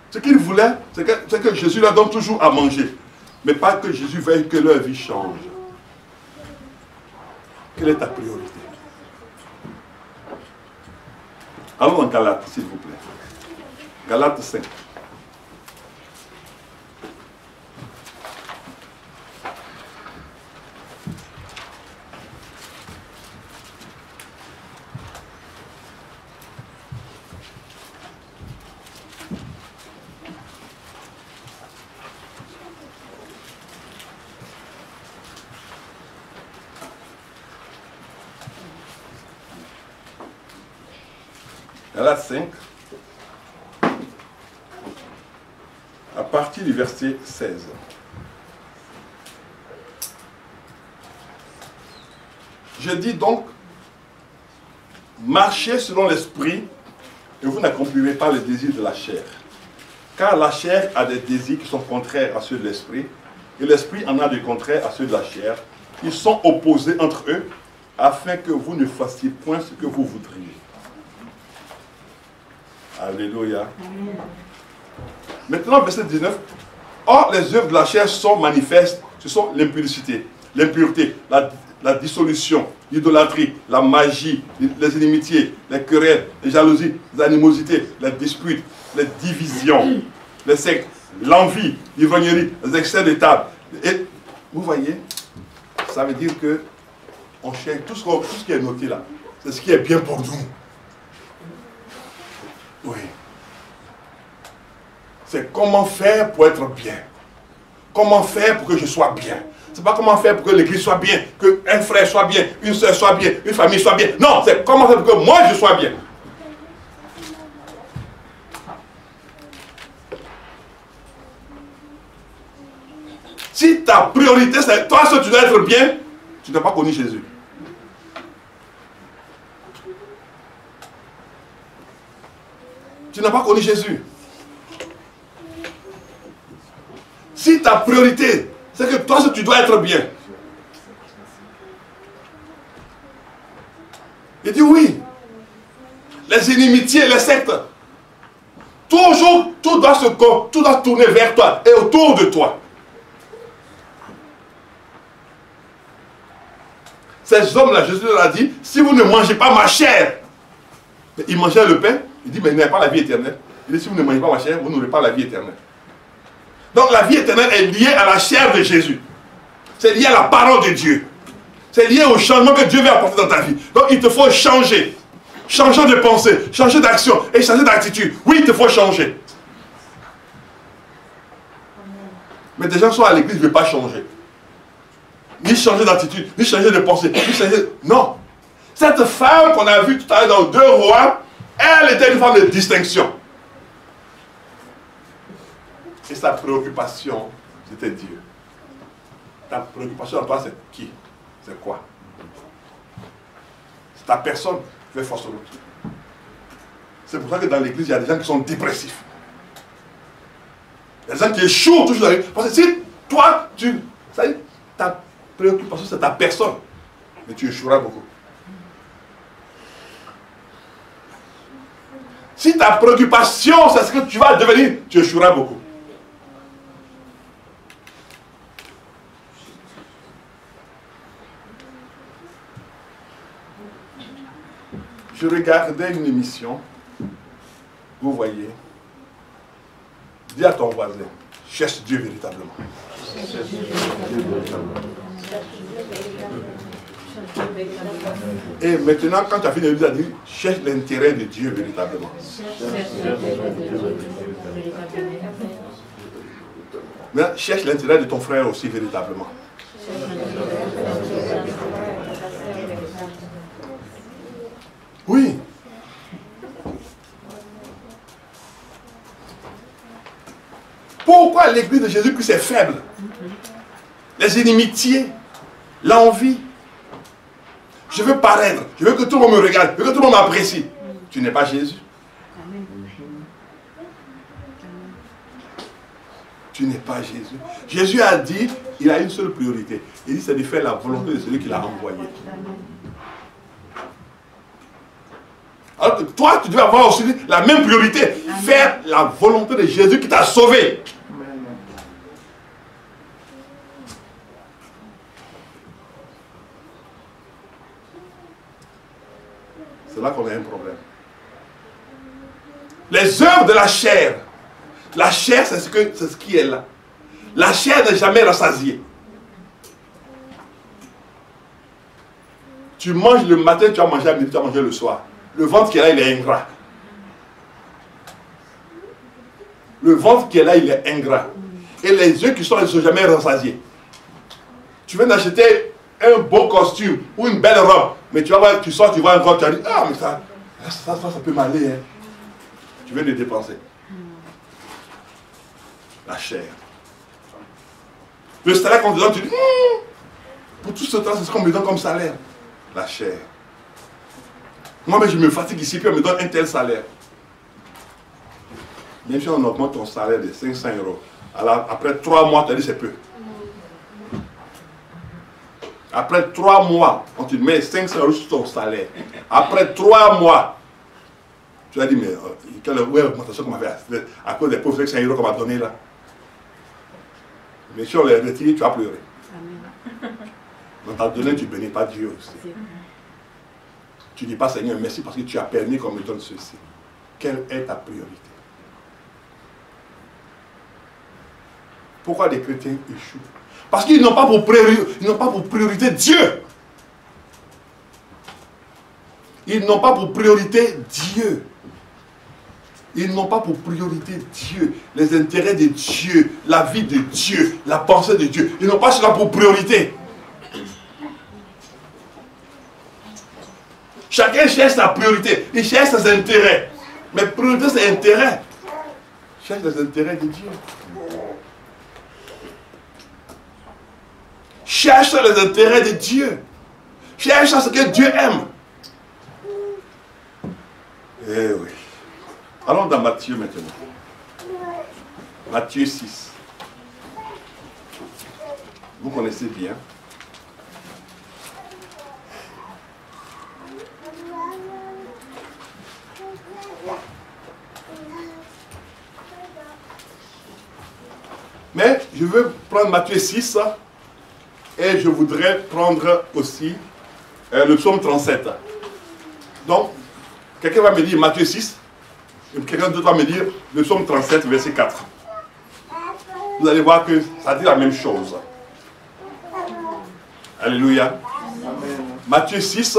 Ce qu'ils voulaient, c'est que Jésus leur donne toujours à manger. Mais pas que Jésus veuille que leur vie change. Quelle est ta priorité? Allons dans Galates, s'il vous plaît. Galates 5. Galates 5, à partir du verset 16. Je dis donc, marchez selon l'esprit et vous n'accomplirez pas les désirs de la chair. Car la chair a des désirs qui sont contraires à ceux de l'esprit et l'esprit en a des contraires à ceux de la chair. Ils sont opposés entre eux afin que vous ne fassiez point ce que vous voudriez. Alléluia. Maintenant, verset 19. Or, les œuvres de la chair sont manifestes. Ce sont l'impudicité, l'impureté, la dissolution, l'idolâtrie, la magie, les inimitiés, les querelles, les jalousies, les animosités, les disputes, les divisions, les sectes, l'envie, l'ivrognerie, les excès de table. Et vous voyez, ça veut dire que on cherche tout ce qui est noté là. C'est ce qui est bien pour nous. Oui. C'est comment faire pour être bien. Comment faire pour que je sois bien. C'est pas comment faire pour que l'église soit bien, qu'un frère soit bien, une soeur soit bien, une famille soit bien. Non, c'est comment faire pour que moi je sois bien. Si ta priorité c'est toi, si tu dois être bien, tu n'as pas connu Jésus. Tu n'as pas connu Jésus. Si ta priorité, c'est que toi, tu dois être bien. Il dit oui. Les inimitiés, les sectes. Toujours, tout doit tourner vers toi et autour de toi. Ces hommes-là, Jésus leur a dit, si vous ne mangez pas ma chair, ils mangeaient le pain, il dit, mais il n'y a pas la vie éternelle. Il dit, si vous ne mangez pas ma chair, vous n'aurez pas la vie éternelle. Donc la vie éternelle est liée à la chair de Jésus. C'est lié à la parole de Dieu. C'est lié au changement que Dieu veut apporter dans ta vie. Donc il te faut changer. Changer de pensée, changer d'action et changer d'attitude. Oui, il te faut changer. Mais des gens sont à l'église, ils ne veulent pas changer. Ni changer d'attitude, ni changer de pensée, ni changer... Non. Cette femme qu'on a vue tout à l'heure dans 2 Rois, elle était une femme de distinction. Et sa préoccupation, c'était Dieu. Ta préoccupation à toi, c'est qui? C'est quoi? C'est ta personne qui fait force au l'autre. C'est pour ça que dans l'église, il y a des gens qui sont dépressifs. Il y a des gens qui échouent toujours dans l'église. Parce que si toi, ça y est, ta préoccupation, c'est ta personne. Mais tu échoueras beaucoup. Si ta préoccupation, c'est ce que tu vas devenir, tu échoueras beaucoup. Je regardais une émission, vous voyez, dis à ton voisin, cherche Dieu véritablement. Et maintenant, quand tu as fini de dire, cherche l'intérêt de Dieu véritablement. Mais cherche l'intérêt de ton frère aussi véritablement. Oui. Pourquoi l'église de Jésus-Christ est faible? Les inimitiés, l'envie. Je veux paraître, je veux que tout le monde me regarde, je veux que tout le monde m'apprécie. Tu n'es pas Jésus. Tu n'es pas Jésus. Jésus a dit, il a une seule priorité. Il dit, c'est de faire la volonté de celui qui l'a envoyé. Alors que toi, tu dois avoir aussi la même priorité. Faire la volonté de Jésus qui t'a sauvé. C'est là qu'on a un problème. Les œuvres de la chair. La chair, c'est ce qui est là. La chair n'est jamais rassasiée. Tu manges le matin, tu vas manger à midi, tu vas manger le soir. Le ventre qui est là, il est ingrat. Le ventre qui est là, il est ingrat. Et les yeux qui sont là, ils ne sont jamais rassasiés. Tu viens d'acheter un beau costume ou une belle robe, mais tu vas voir, tu sors, tu vois encore, tu vas dire, ah, mais ça peut m'aller. Hein. Tu viens de dépenser. La chair. Le salaire qu'on te donne, tu dis, pour tout ce temps, c'est ce qu'on me donne comme salaire. la chair. Moi, mais je me fatigue ici, puis on me donne un tel salaire. Même si on augmente ton salaire de 500 euros, alors après 3 mois, tu as dit c'est peu. Après 3 mois, on te met 500 euros sur ton salaire. Après 3 mois, tu as dit, mais quelle est l'augmentation qu'on m'a fait à cause des pauvres 500 euros qu'on m'a donné là. Mais si on les retire, tu vas pleurer. Dans ta donné, tu ne bénis pas Dieu aussi. Tu ne dis pas Seigneur, merci parce que tu as permis qu'on me donne ceci. Quelle est ta priorité? Pourquoi les chrétiens échouent? Parce qu'ils n'ont pas pour priorité Dieu. Ils n'ont pas pour priorité Dieu. Ils n'ont pas pour priorité Dieu, les intérêts de Dieu, la vie de Dieu, la pensée de Dieu. Ils n'ont pas cela pour priorité. Chacun cherche sa priorité, il cherche ses intérêts. Mais priorité, c'est intérêt. Cherche les intérêts de Dieu. Cherche les intérêts de Dieu. Cherche ce que Dieu aime. Eh oui. Allons dans Matthieu maintenant. Matthieu 6. Vous connaissez bien. Mais je veux prendre Matthieu 6 et je voudrais prendre aussi le psaume 37. Donc, quelqu'un va me dire Matthieu 6. Et quelqu'un d'autre va me dire le psaume 37, verset 4. Vous allez voir que ça dit la même chose. Alléluia. Amen. Matthieu 6.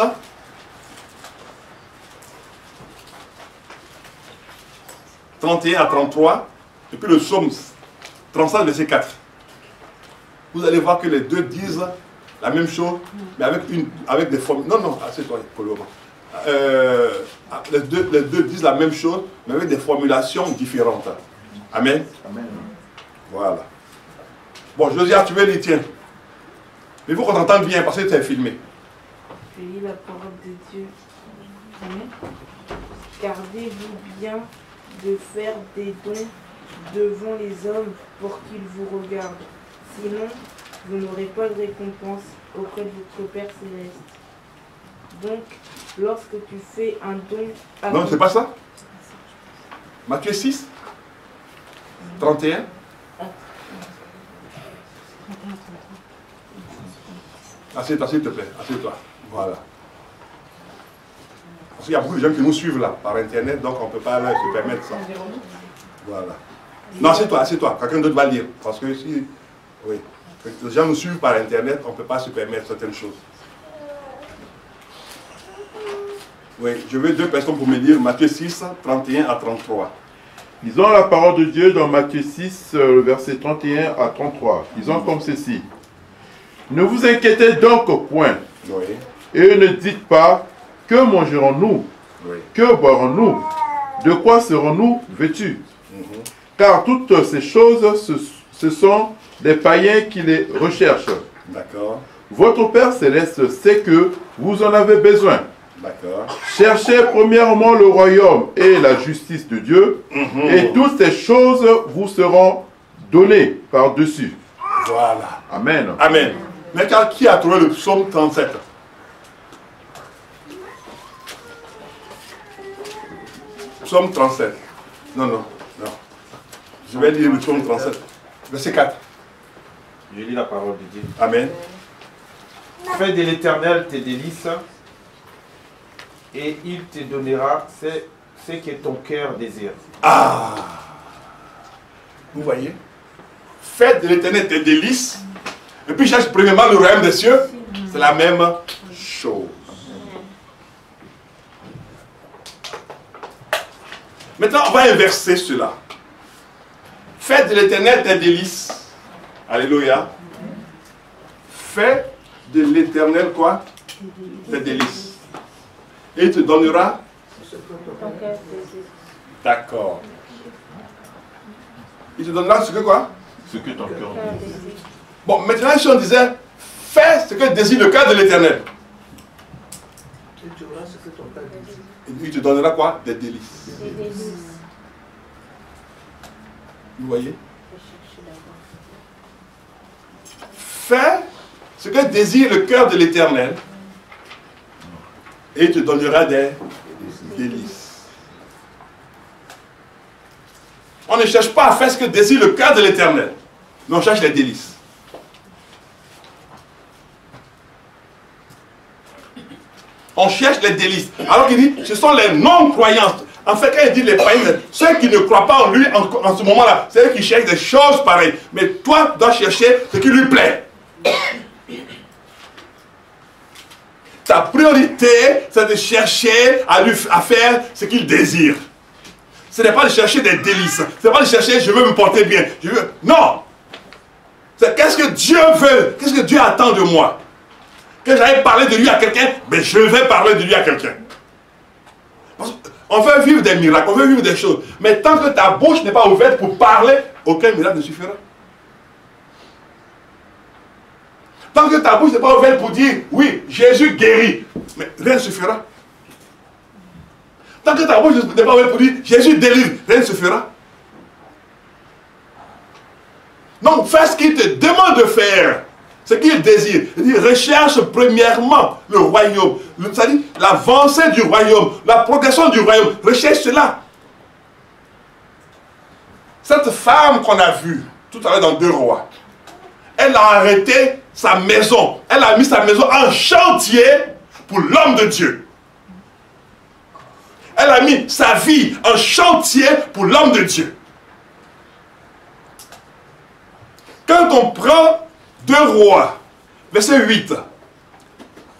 « 31 à 33. Et puis le psaume 37, verset 4. Vous allez voir que les deux disent la même chose, mais avec des formes. Non, assieds-toi pour le moment. Les deux disent la même chose, mais avec des formulations différentes. Amen. Amen. Voilà. Bon, Josiah, tu veux lire, tiens. Mais il faut qu'on t'entende bien parce que tu es filmé. Je lis la parole de Dieu. Amen. Gardez-vous bien de faire des dons devant les hommes pour qu'ils vous regardent. Sinon, vous n'aurez pas de récompense auprès de votre Père Céleste. Donc, lorsque tu fais un don... Non, c'est pas ça. Matthieu 6, 31. Assieds-toi, s'il te plaît. Assieds-toi. Voilà. Parce qu'il y a beaucoup de gens qui nous suivent là, par Internet, donc on ne peut pas se permettre ça. Voilà. Non, assieds-toi, assieds-toi. Quelqu'un d'autre va lire. Parce que si... Oui. Les gens nous suivent par Internet, on ne peut pas se permettre certaines choses. Oui, je veux deux personnes pour me dire Matthieu 6, 31 à 33. Lisons la parole de Dieu dans Matthieu 6, versets 31 à 33. Disons comme ceci. Ne vous inquiétez donc point. Oui. Et ne dites pas, que mangerons-nous? Oui. Que boirons-nous? De quoi serons-nous vêtus? Car toutes ces choses, ce sont des païens qui les recherchent. D'accord. Votre Père Céleste sait que vous en avez besoin. D'accord. Cherchez premièrement le royaume et la justice de Dieu, et toutes ces choses vous seront données par-dessus. Voilà. Amen. Amen. Maintenant, qui a trouvé le psaume 37? Psaume 37. Non. Je vais lire le psaume 37. Verset 4. Je lis la parole de Dieu. Amen. Fais de l'Éternel tes délices, et il te donnera ce que ton cœur désire. Ah! Vous voyez? Faites de l'Éternel tes délices, et puis cherche premièrement le royaume des cieux. C'est la même chose. Maintenant, on va inverser cela. Faites de l'Éternel tes délices. Alléluia. Fais de l'Éternel quoi? Tes délices. Et il te donnera. D'accord. Il te donnera ce que quoi? Ce que ton cœur désire. Bon, maintenant si on disait, fais ce que désire le cœur de l'Éternel. Et tu auras ce que ton père désire. Et il te donnera quoi? Des délices. Des délices. Vous voyez? Fais ce que désire le cœur de l'Éternel et il te donnera des délices. On ne cherche pas à faire ce que désire le cœur de l'Éternel, mais on cherche les délices. On cherche les délices. Alors qu'il dit, ce sont les non-croyants. En fait, quand il dit les païens, ceux qui ne croient pas en lui en ce moment-là, c'est eux qui cherchent des choses pareilles. Mais toi, tu dois chercher ce qui lui plaît. Ta priorité, c'est de chercher à faire ce qu'il désire. Ce n'est pas de chercher des délices. Ce n'est pas de chercher, je veux me porter bien. Non. C'est qu'est-ce que Dieu veut, qu'est-ce que Dieu attend de moi. Que j'aille parler de lui à quelqu'un, mais je vais parler de lui à quelqu'un. On veut vivre des miracles, on veut vivre des choses. Mais tant que ta bouche n'est pas ouverte pour parler, aucun miracle ne suffira. Tant que ta bouche n'est pas ouverte pour dire, oui, Jésus guérit, mais rien ne suffira. Tant que ta bouche n'est pas ouverte pour dire, Jésus délivre, rien ne suffira. Donc, fais ce qu'il te demande de faire. Ce qu'il désire. Il dit, recherche premièrement le royaume. C'est-à-dire l'avancée du royaume, la progression du royaume. Recherche cela. Cette femme qu'on a vue tout à l'heure dans 2 Rois, elle a arrêté sa maison. Elle a mis sa maison en chantier pour l'homme de Dieu. Elle a mis sa vie en chantier pour l'homme de Dieu. Quand on prend 2 Rois, verset 8,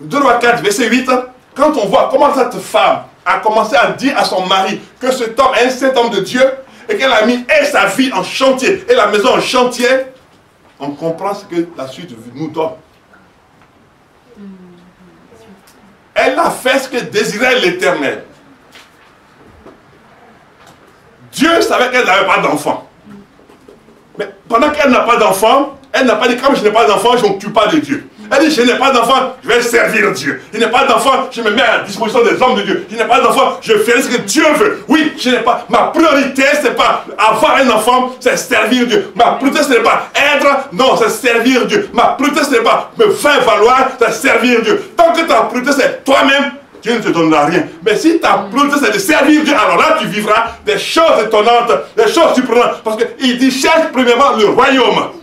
2 Rois 4, verset 8, quand on voit comment cette femme a commencé à dire à son mari que cet homme est un saint homme de Dieu et qu'elle a mis sa vie en chantier et la maison en chantier, on comprend ce que la suite nous donne. Elle a fait ce que désirait l'Éternel. Dieu savait qu'elle n'avait pas d'enfant. Mais pendant qu'elle n'a pas d'enfant, elle n'a pas dit, comme je n'ai pas d'enfant, je ne m'occupe pas de Dieu. Elle dit, je n'ai pas d'enfant, je vais servir Dieu. Je n'ai pas d'enfant, je me mets à la disposition des hommes de Dieu. Je n'ai pas d'enfant, je ferai ce que Dieu veut. Oui, je n'ai pas. Ma priorité, ce n'est pas avoir un enfant, c'est servir Dieu. Ma priorité, ce n'est pas être, non, c'est servir Dieu. Ma priorité, ce n'est pas me faire valoir, c'est servir Dieu. Tant que ta priorité, c'est toi-même, Dieu ne te donnera rien. Mais si ta priorité, c'est de servir Dieu, alors là, tu vivras des choses étonnantes, des choses surprenantes. Parce qu'il dit, cherche premièrement le royaume.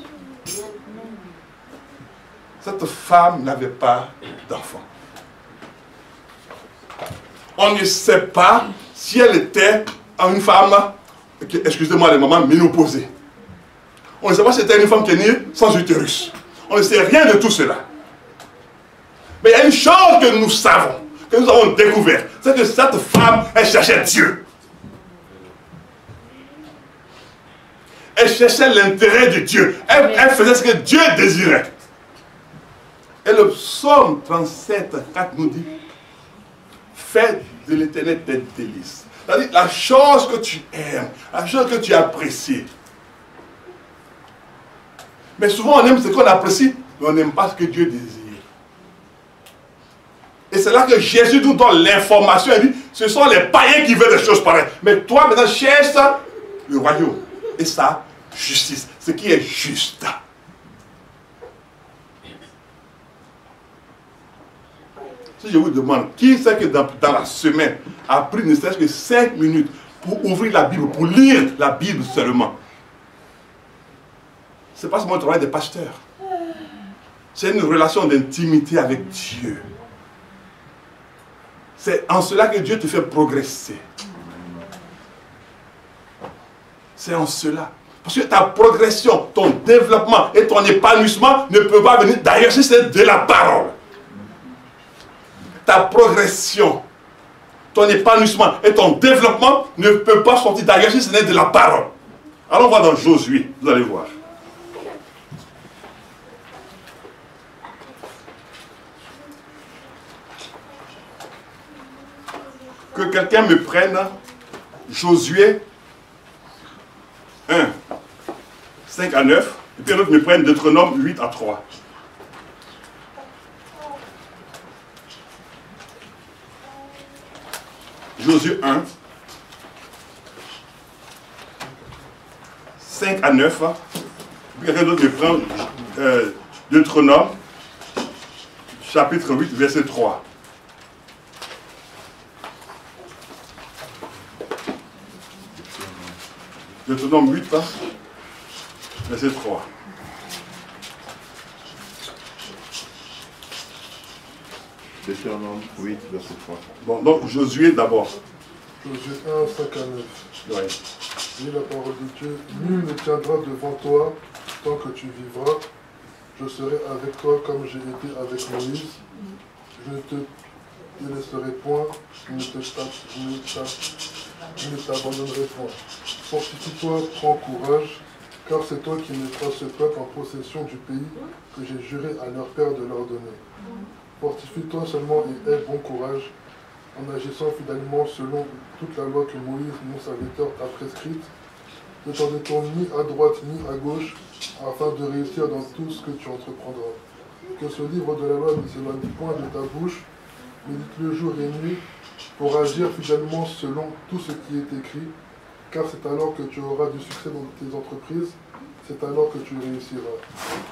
Cette femme n'avait pas d'enfant. On ne sait pas si elle était une femme, excusez-moi les mamans, ménopausée. On ne sait pas si c'était une femme qui est née sans utérus. On ne sait rien de tout cela. Mais il y a une chose que nous savons, que nous avons découvert, c'est que cette femme, elle cherchait Dieu. Elle cherchait l'intérêt de Dieu. Elle faisait ce que Dieu désirait. Et le psaume 37, 4 nous dit, fais de l'Éternel tes délices. C'est-à-dire la chose que tu aimes, la chose que tu apprécies. Mais souvent on aime ce qu'on apprécie, mais on n'aime pas ce que Dieu désire. Et c'est là que Jésus nous donne l'information. Il dit, ce sont les païens qui veulent des choses pareilles. Mais toi maintenant cherche le royaume et sa justice, ce qui est juste. Si je vous demande, qui c'est que dans la semaine a pris ne serait-ce que 5 minutes pour ouvrir la Bible, pour lire la Bible seulement? Ce n'est pas seulement le travail des pasteurs. C'est une relation d'intimité avec Dieu. C'est en cela que Dieu te fait progresser. C'est en cela. Parce que ta progression, ton développement et ton épanouissement ne peuvent pas venir d'ailleurs si c'est de la parole. Ta progression, ton épanouissement et ton développement ne peuvent pas sortir d'ailleurs si ce n'est de la parole. Allons voir dans Josué, vous allez voir. Que quelqu'un me prenne Josué 1, 5 à 9, et puis un autre me prenne Deutéronome 8 à 3. Josué 1, 5 à 9. Puis quelqu'un d'autre me prend Deutéronome, chapitre 8, verset 3. Deutéronome 8, verset 3. Deutéronome 8, verset 3. Bon, donc Josué d'abord. Josué 1, 5 à 9. Ouais. Lis la parole de Dieu. Nul ne tiendra devant toi tant que tu vivras. Je serai avec toi comme j'ai été avec Moïse. Je ne te délaisserai point, je ne t'abandonnerai point. Fortifie-toi, prends courage, car c'est toi qui mettras ce peuple en possession du pays que j'ai juré à leur père de leur donner. Fortifie-toi seulement et aie bon courage, en agissant fidèlement selon toute la loi que Moïse, mon serviteur, t'a prescrite. Ne t'en détourne ni à droite ni à gauche, afin de réussir dans tout ce que tu entreprendras. Que ce livre de la loi ne s'éloigne point de ta bouche, médite-le jour et nuit, pour agir fidèlement selon tout ce qui est écrit, car c'est alors que tu auras du succès dans tes entreprises, c'est alors que tu réussiras.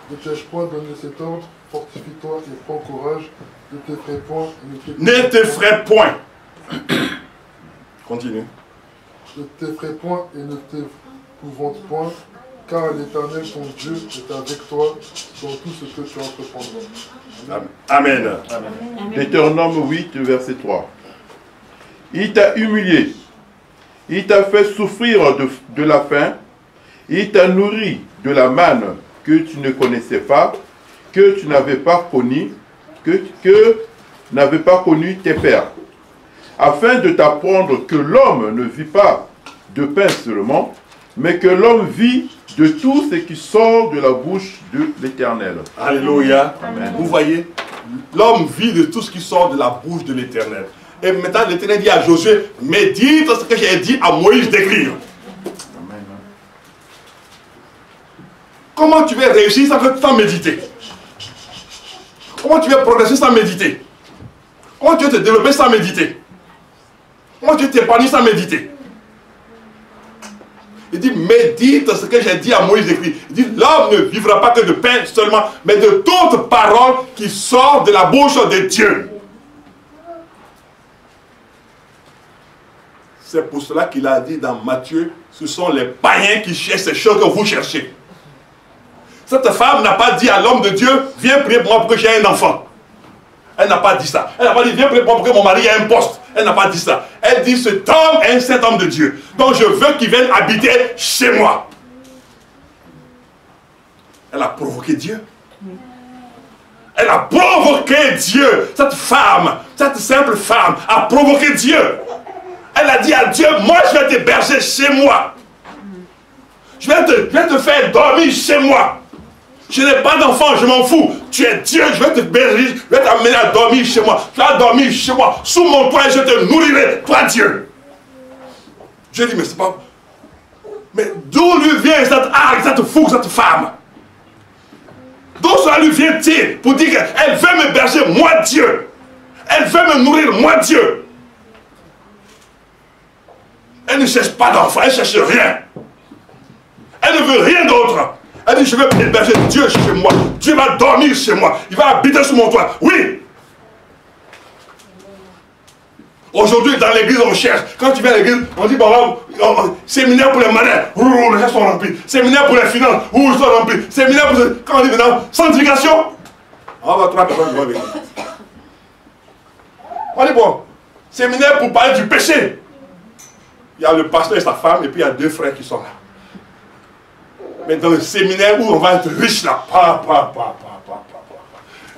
Ne t'ai-je point donné cet ordre, fortifie-toi et prends courage, ne t'effraie point et Ne t'effraie point. Continue. Ne t'effraie point et ne t'épouvante point, car l'Éternel, ton Dieu, est avec toi dans tout ce que tu entreprendras. Amen. Deutéronome 8, verset 3. Il t'a humilié, il t'a fait souffrir de la faim, il t'a nourri de la manne que tu ne connaissais pas, que tu n'avais pas connu, que n'avaient pas connu tes pères, afin de t'apprendre que l'homme ne vit pas de pain seulement, mais que l'homme vit de tout ce qui sort de la bouche de l'Éternel. Alléluia. Amen. Vous voyez, l'homme vit de tout ce qui sort de la bouche de l'Éternel. Et maintenant, l'Éternel dit à Josué, médite ce que j'ai dit à Moïse d'écrire. Amen. Comment tu veux réussir sans méditer? Comment tu veux progresser sans méditer? Comment tu veux te développer sans méditer? Comment tu veux t'épanouir sans méditer? Il dit, médite ce que j'ai dit à Moïse d'écrire. Il dit, l'homme ne vivra pas que de pain seulement, mais de toute parole qui sort de la bouche de Dieu. C'est pour cela qu'il a dit dans Matthieu, ce sont les païens qui cherchent ces choses que vous cherchez. Cette femme n'a pas dit à l'homme de Dieu, viens prier pour moi pour que j'ai un enfant. Elle n'a pas dit ça. Elle n'a pas dit, viens prier pour moi pour que mon mari ait un poste. Elle n'a pas dit ça. Elle dit, cet homme est cet homme de Dieu. Donc je veux qu'il vienne habiter chez moi. Elle a provoqué Dieu. Elle a provoqué Dieu. Cette femme, cette simple femme a provoqué Dieu. Elle a dit à Dieu, moi je vais t'héberger chez moi. Je vais te faire dormir chez moi. Je n'ai pas d'enfant, je m'en fous. Tu es Dieu, je vais te bénir, je vais t'amener à dormir chez moi. Tu vas dormir chez moi, sous mon toit et je te nourrirai, toi Dieu. Je dis, mais c'est pas... Mais d'où lui vient cette argue, cette fougue, cette femme? D'où cela lui vient-il pour dire qu'elle veut m'héberger, moi Dieu? Elle veut me nourrir, moi Dieu? Elle ne cherche pas d'enfant, elle ne cherche rien. Elle ne veut rien d'autre. Elle dit, je vais héberger Dieu chez moi. Dieu va dormir chez moi. Il va habiter sur mon toit. Oui. Aujourd'hui, dans l'église, on cherche. Quand tu viens à l'église, on dit, bon, séminaire pour les malins. Ouh, les gens sont remplis. Séminaire pour les finances. Ouh, ils sont remplis. Séminaire pour... Quand on dit maintenant, sanctification. On va 3 personnes qui vont venir. On dit, bon, séminaire pour parler du péché. Il y a le pasteur et sa femme, et puis il y a 2 frères qui sont là. Mais dans le séminaire où on va être riche là,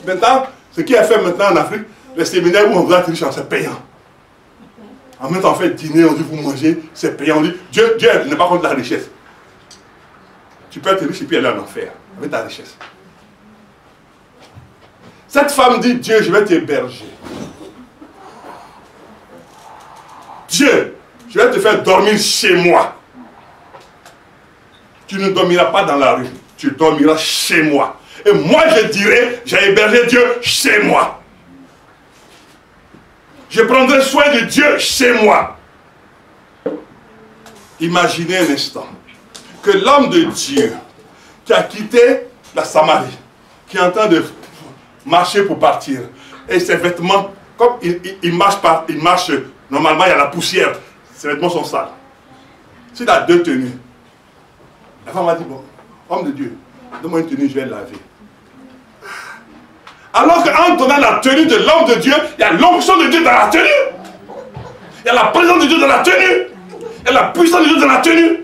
Maintenant, ce qui est fait maintenant en Afrique, le séminaire où on va être riche, c'est payant. En même temps, on fait dîner, on dit vous mangez, c'est payant. On dit Dieu n'est pas contre la richesse. Tu peux être riche et puis aller en enfer avec ta richesse. Cette femme dit Dieu, je vais t'héberger. Dieu, je vais te faire dormir chez moi. Tu ne dormiras pas dans la rue, tu dormiras chez moi. Et moi je dirai, j'ai hébergé Dieu chez moi. Je prendrai soin de Dieu chez moi. Imaginez un instant que l'homme de Dieu qui a quitté la Samarie, qui est en train de marcher pour partir, et ses vêtements, comme il marche, normalement il y a la poussière, ses vêtements sont sales. S'il a 2 tenues, la femme m'a dit, bon, homme de Dieu, donne-moi une tenue, je vais laver. Alors qu'en donnant la tenue de l'homme de Dieu, il y a l'onction de Dieu dans la tenue. Il y a la présence de Dieu dans la tenue. Il y a la puissance de Dieu dans la tenue.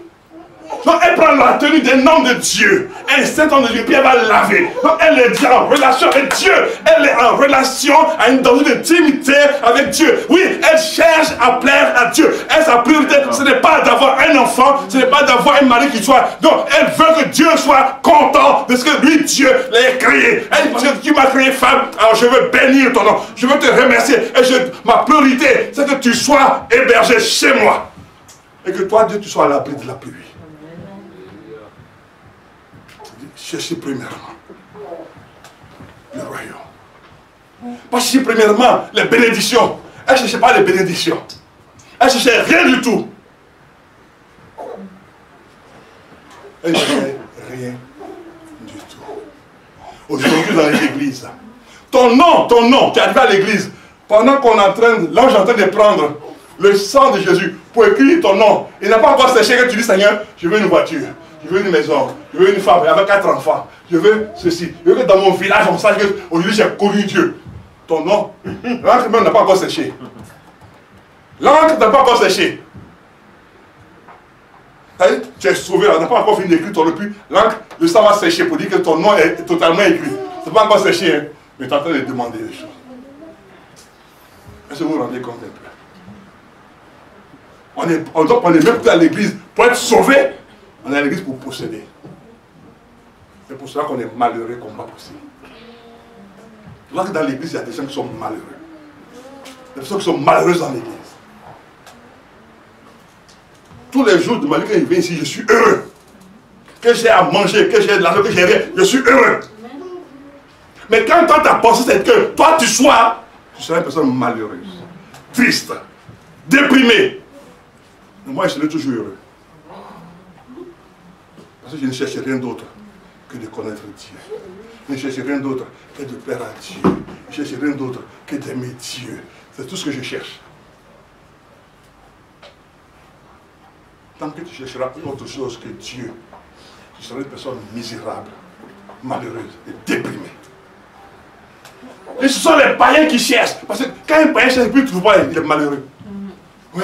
Donc elle prend la tenue d'un homme de Dieu, un saint homme de Dieu, puis elle va laver. Donc elle est en relation avec Dieu. Elle est en relation, dans une intimité avec Dieu. Oui, elle cherche à plaire à Dieu. Elle, sa priorité, ce n'est pas d'avoir un enfant, ce n'est pas d'avoir un mari qui soit... Donc elle veut que Dieu soit content de ce que lui, Dieu, l'a créé. Elle dit, parce que tu m'as créé femme, alors je veux bénir ton nom. Je veux te remercier. Et ma priorité, c'est que tu sois hébergé chez moi. Et que toi, Dieu, tu sois à l'abri de la pluie. Cherchez premièrement le royaume. Pas chercher premièrement les bénédictions. Elle ne cherchait pas les bénédictions. Elle ne cherchait rien du tout. Elle ne cherchait rien du tout. Aujourd'hui dans l'église, ton nom, tu es arrivé à l'église, pendant qu'on est en train, l'ange est en train de prendre le sang de Jésus pour écrire ton nom. Il n'a pas encore séché que tu dis, Seigneur, je veux une voiture. Je veux une maison, je veux une femme avec 4 enfants, je veux ceci. Je veux que dans mon village, on sache qu'aujourd'hui j'ai connu Dieu. Ton nom, l'encre même n'a pas encore séché. L'encre n'a pas encore séché. Tu es sauvé, on n'a pas encore fini d'écrire ton nom, puis l'encre, le sang va sécher pour dire que ton nom est totalement écrit. Ce n'est pas encore séché, hein, mais tu es en train de demander des choses. Est-ce que vous vous rendez compte un peu? On est même plus à l'église pour être sauvé. On est à l'église pour posséder. C'est pour cela qu'on est malheureux qu'on va posséder. C'est pour ça que dans l'église, il y a des gens qui sont malheureux. Des personnes qui sont malheureuses dans l'église. Tous les jours de ma vie, quand je viens ici, je suis heureux. Que j'ai à manger, que j'ai de l'argent, que j'ai rien, je suis heureux. Mais quand toi, ta pensée, c'est que toi, tu seras une personne malheureuse, triste, déprimée. Mais moi, je serai toujours heureux. Parce que je ne cherche rien d'autre que de connaître Dieu. Je ne cherche rien d'autre que de plaire à Dieu. Je ne cherche rien d'autre que d'aimer Dieu. C'est tout ce que je cherche. Tant que tu chercheras une autre chose que Dieu, tu seras une personne misérable, malheureuse et déprimée. Et ce sont les païens qui cherchent. Parce que quand un païen cherche, il ne trouve pas, il est malheureux. Oui.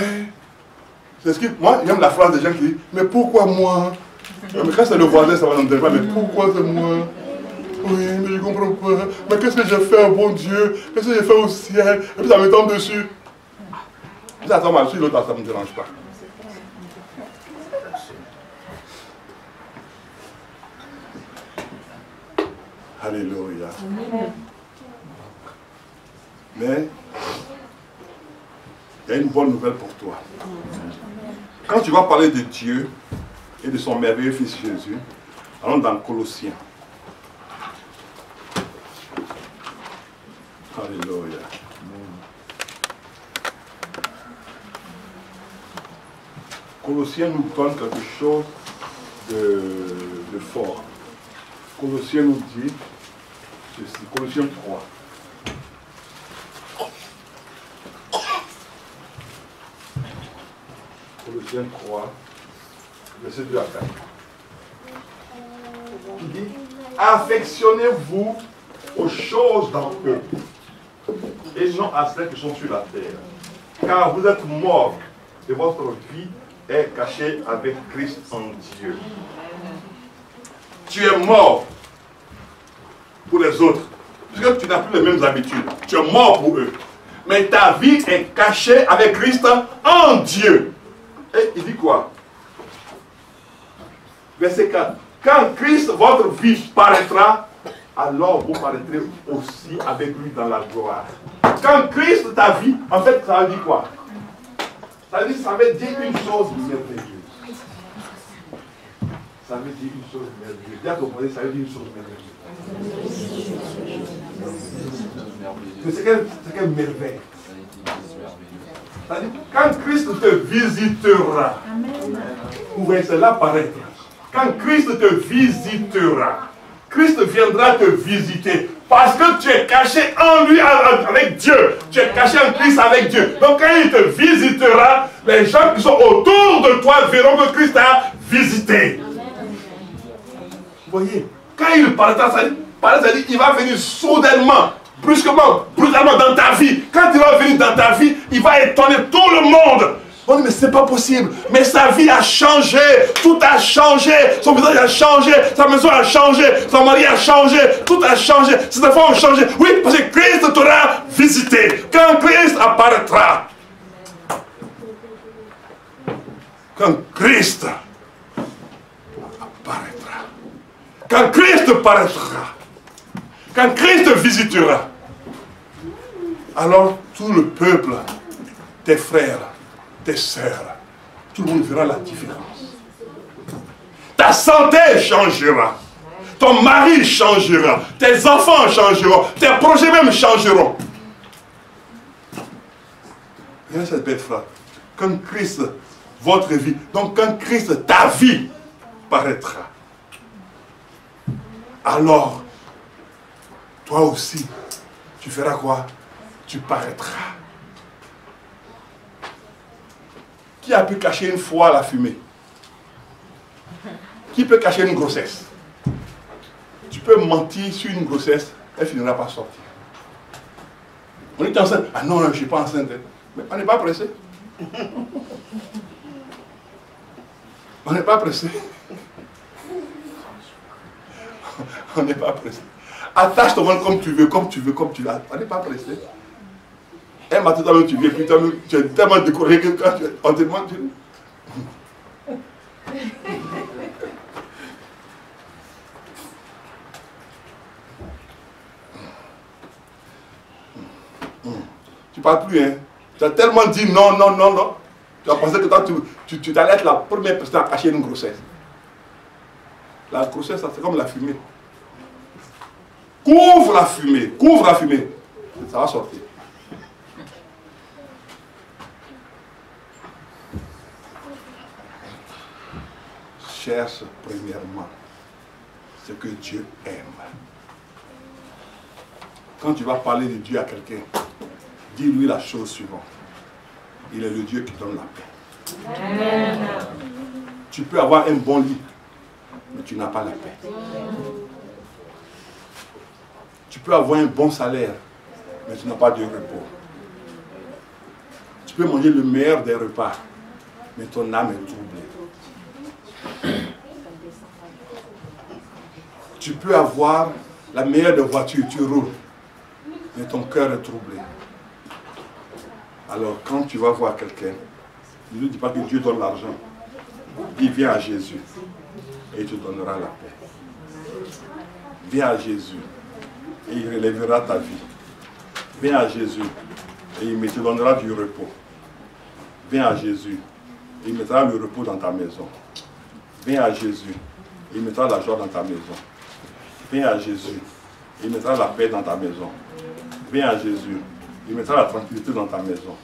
C'est ce qui, moi, j'aime la phrase des gens qui disent, mais pourquoi moi? Mais quand c'est le voisin, ça va nous dire, mais pourquoi c'est moi? Oui, mais je ne comprends pas. Mais qu'est-ce que j'ai fait, bon Dieu? Qu'est-ce que j'ai fait au ciel? Et puis ça me tombe dessus. Ça tombe dessus, l'autre, ça ne me dérange pas. Alléluia. Mais il y a une bonne nouvelle pour toi. Quand tu vas parler de Dieu et de son merveilleux Fils Jésus, allons dans Colossiens. Alléluia. Colossiens nous donne quelque chose de fort. Colossiens nous dit ceci, Colossiens 3. Colossiens 3, verset 2 à 4. Il dit, affectionnez-vous aux choses d'en haut, et non à celles qui sont sur la terre. Car vous êtes morts, et votre vie est cachée avec Christ en Dieu. Tu es mort pour les autres, parce que tu n'as plus les mêmes habitudes. Tu es mort pour eux. Mais ta vie est cachée avec Christ en Dieu. Et il dit quoi? Verset 4. Quand Christ, votre vie, paraîtra, alors vous paraîtrez aussi avec lui dans la gloire. Quand Christ, ta vie, en fait, ça veut dire quoi? Ça veut dire une chose merveilleuse. Ça veut dire une chose merveilleuse. Bien compris, ça veut dire une chose merveilleuse. C'est quelle merveille? Quand Christ te visitera, vous voyez cela paraître. Quand Christ te visitera, Christ viendra te visiter. Parce que tu es caché en lui avec Dieu. Tu es caché en Christ avec Dieu. Donc quand il te visitera, les gens qui sont autour de toi verront que Christ t'a visité. Vous voyez, quand il paraîtra, ça dit, il va venir soudainement, brusquement, brutalement dans ta vie. Quand il va venir dans ta vie, il va étonner tout le monde. On dit, mais c'est pas possible. Mais sa vie a changé. Tout a changé. Son visage a changé. Sa maison a changé. Son mari a changé. Tout a changé. Ses enfants ont changé. Oui, parce que Christ t'aura visité. Quand Christ apparaîtra. Quand Christ apparaîtra. Quand Christ paraîtra. Quand Christ visitera. Alors tout le peuple, tes frères, tes sœurs, tout le monde verra la différence. Ta santé changera. Ton mari changera. Tes enfants changeront. Tes projets même changeront. Regardez cette belle phrase. Quand Christ, votre vie, donc quand Christ, ta vie, paraîtra, alors, toi aussi, tu feras quoi? Tu paraîtras. Qui a pu cacher une fois la fumée? Qui peut cacher une grossesse? Tu peux mentir sur une grossesse, elle finira par sortir. On est enceinte. Ah non, je ne suis pas enceinte. Mais on n'est pas pressé. On n'est pas pressé. On n'est pas pressé. Attache ton ventre comme tu veux, comme tu veux, comme tu veux. On n'est pas pressé. Un matin, toi-même, tu viens, puis toi-même, tu es tellement décoré que quand on te demande, tu parles plus, hein. Tu as tellement dit non, non, non, non. Tu as pensé que toi, tu allais être la première personne à cacher une grossesse. La grossesse, c'est comme la fumée. Couvre la fumée, couvre la fumée. Ça va sortir. Cherche premièrement ce que Dieu aime. Quand tu vas parler de Dieu à quelqu'un, dis-lui la chose suivante. Il est le Dieu qui donne la paix. Amen. Tu peux avoir un bon lit, mais tu n'as pas la paix. Tu peux avoir un bon salaire, mais tu n'as pas de repos. Tu peux manger le meilleur des repas, mais ton âme est troublée. Tu peux avoir la meilleure des voitures, tu roules, mais ton cœur est troublé. Alors quand tu vas voir quelqu'un, ne lui dis pas que Dieu donne l'argent. Dis, viens à Jésus et il te donnera la paix. Viens à Jésus et il relèvera ta vie. Viens à Jésus et il te donnera du repos. Viens à Jésus et il mettra le repos dans ta maison. Viens à Jésus et il mettra la joie dans ta maison. Viens à Jésus et il mettra la paix dans ta maison. Viens à Jésus, il mettra la tranquillité dans ta maison.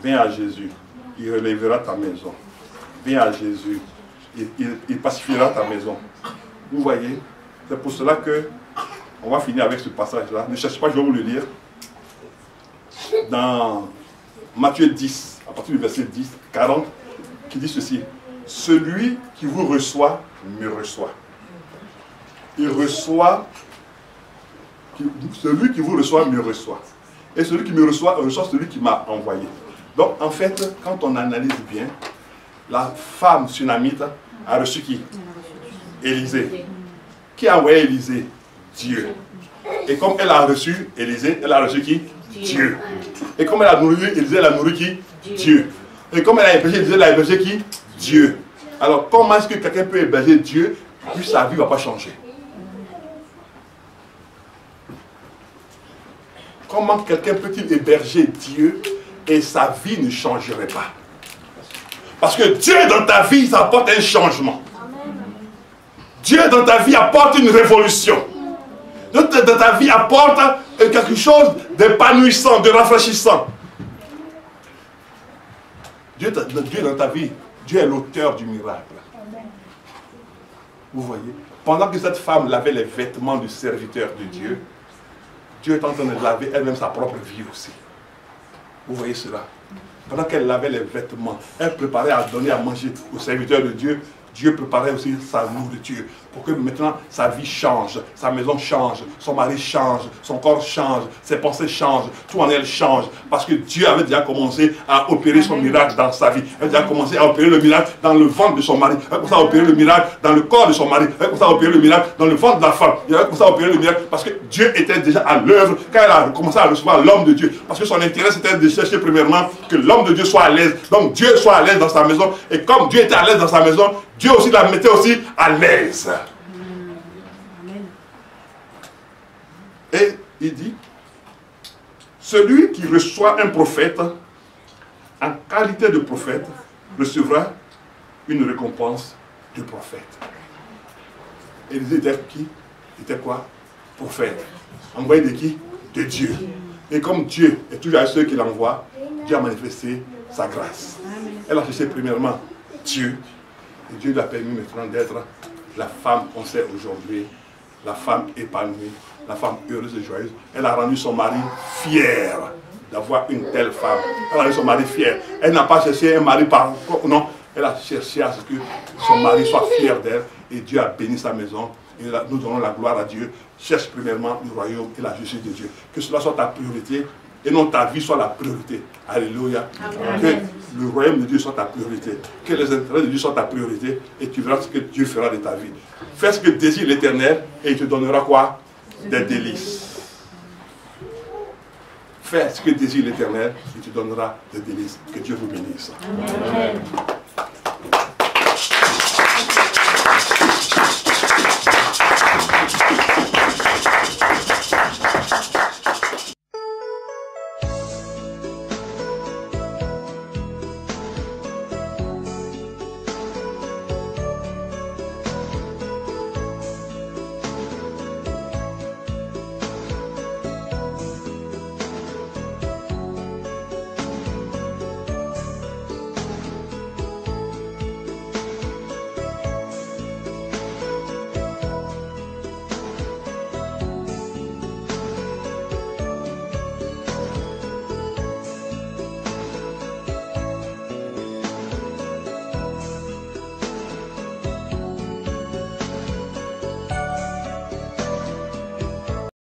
Viens à Jésus, il relèvera ta maison. Viens à Jésus, il pacifiera ta maison. Vous voyez, c'est pour cela que on va finir avec ce passage-là. Ne cherchez pas, je vais vous le lire. Dans Matthieu 10, à partir du verset 10, 40, qui dit ceci. Celui qui vous reçoit, me reçoit. Il reçoit, celui qui vous reçoit, me reçoit. Et celui qui me reçoit, reçoit celui qui m'a envoyé. Donc, en fait, quand on analyse bien, la femme sunamite a reçu qui? Élisée. Qui a envoyé Élisée? Dieu. Et comme elle a reçu Élisée, elle a reçu qui? Dieu. Et comme elle a nourri Élisée, elle a nourri qui? Dieu. Et comme elle a hébergé Élisée, elle a hébergé qui? Dieu. Alors, comment est-ce que quelqu'un peut héberger Dieu, puis sa vie ne va pas changer? Comment quelqu'un peut-il héberger Dieu et sa vie ne changerait pas? Parce que Dieu dans ta vie, ça apporte un changement. Dieu dans ta vie apporte une révolution. Dieu dans ta vie apporte quelque chose d'épanouissant, de rafraîchissant. Dieu dans ta vie, Dieu est l'auteur du miracle. Vous voyez? Pendant que cette femme lavait les vêtements du serviteur de Dieu, Dieu est en train de laver elle-même sa propre vie aussi. Vous voyez cela? Pendant qu'elle lavait les vêtements, elle préparait à donner à manger au serviteur de Dieu. Dieu préparait aussi sa nourriture pour que maintenant sa vie change, sa maison change, son mari change, son corps change, ses pensées changent, tout en elle change. Parce que Dieu avait déjà commencé à opérer son miracle dans sa vie. Il avait déjà commencé à opérer le miracle dans le ventre de son mari. Il avait commencé à opérer le miracle dans le corps de son mari. Il avait commencé à opérer le miracle dans le ventre de la femme. Il avait commencé à opérer le miracle parce que Dieu était déjà à l'œuvre quand elle a commencé à recevoir l'homme de Dieu. Parce que son intérêt c'était de chercher premièrement que l'homme de Dieu soit à l'aise. Donc Dieu soit à l'aise dans sa maison. Et comme Dieu était à l'aise dans sa maison, Dieu aussi la mettait aussi à l'aise. Et il dit, celui qui reçoit un prophète en qualité de prophète recevra une récompense de prophète. Et il était qui? Il était quoi? Prophète. Envoyé de qui? De Dieu. Et comme Dieu est toujours à ceux qui l'envoient, Dieu a manifesté sa grâce. Elle a cherché premièrement Dieu. Et Dieu lui a permis maintenant d'être la femme qu'on sait aujourd'hui, la femme épanouie, la femme heureuse et joyeuse. Elle a rendu son mari fier d'avoir une telle femme. Elle a rendu son mari fier. Elle n'a pas cherché un mari par... Non, elle a cherché à ce que son mari soit fier d'elle. Et Dieu a béni sa maison. Et nous donnons la gloire à Dieu. Cherche premièrement le royaume et la justice de Dieu. Que cela soit ta priorité. Et non ta vie soit la priorité. Alléluia. Amen. Que le royaume de Dieu soit ta priorité. Que les intérêts de Dieu soient ta priorité. Et tu verras ce que Dieu fera de ta vie. Fais ce que désire l'Éternel et il te donnera quoi? Des délices. Fais ce que désire l'Éternel et il te donnera des délices. Que Dieu vous bénisse. Amen.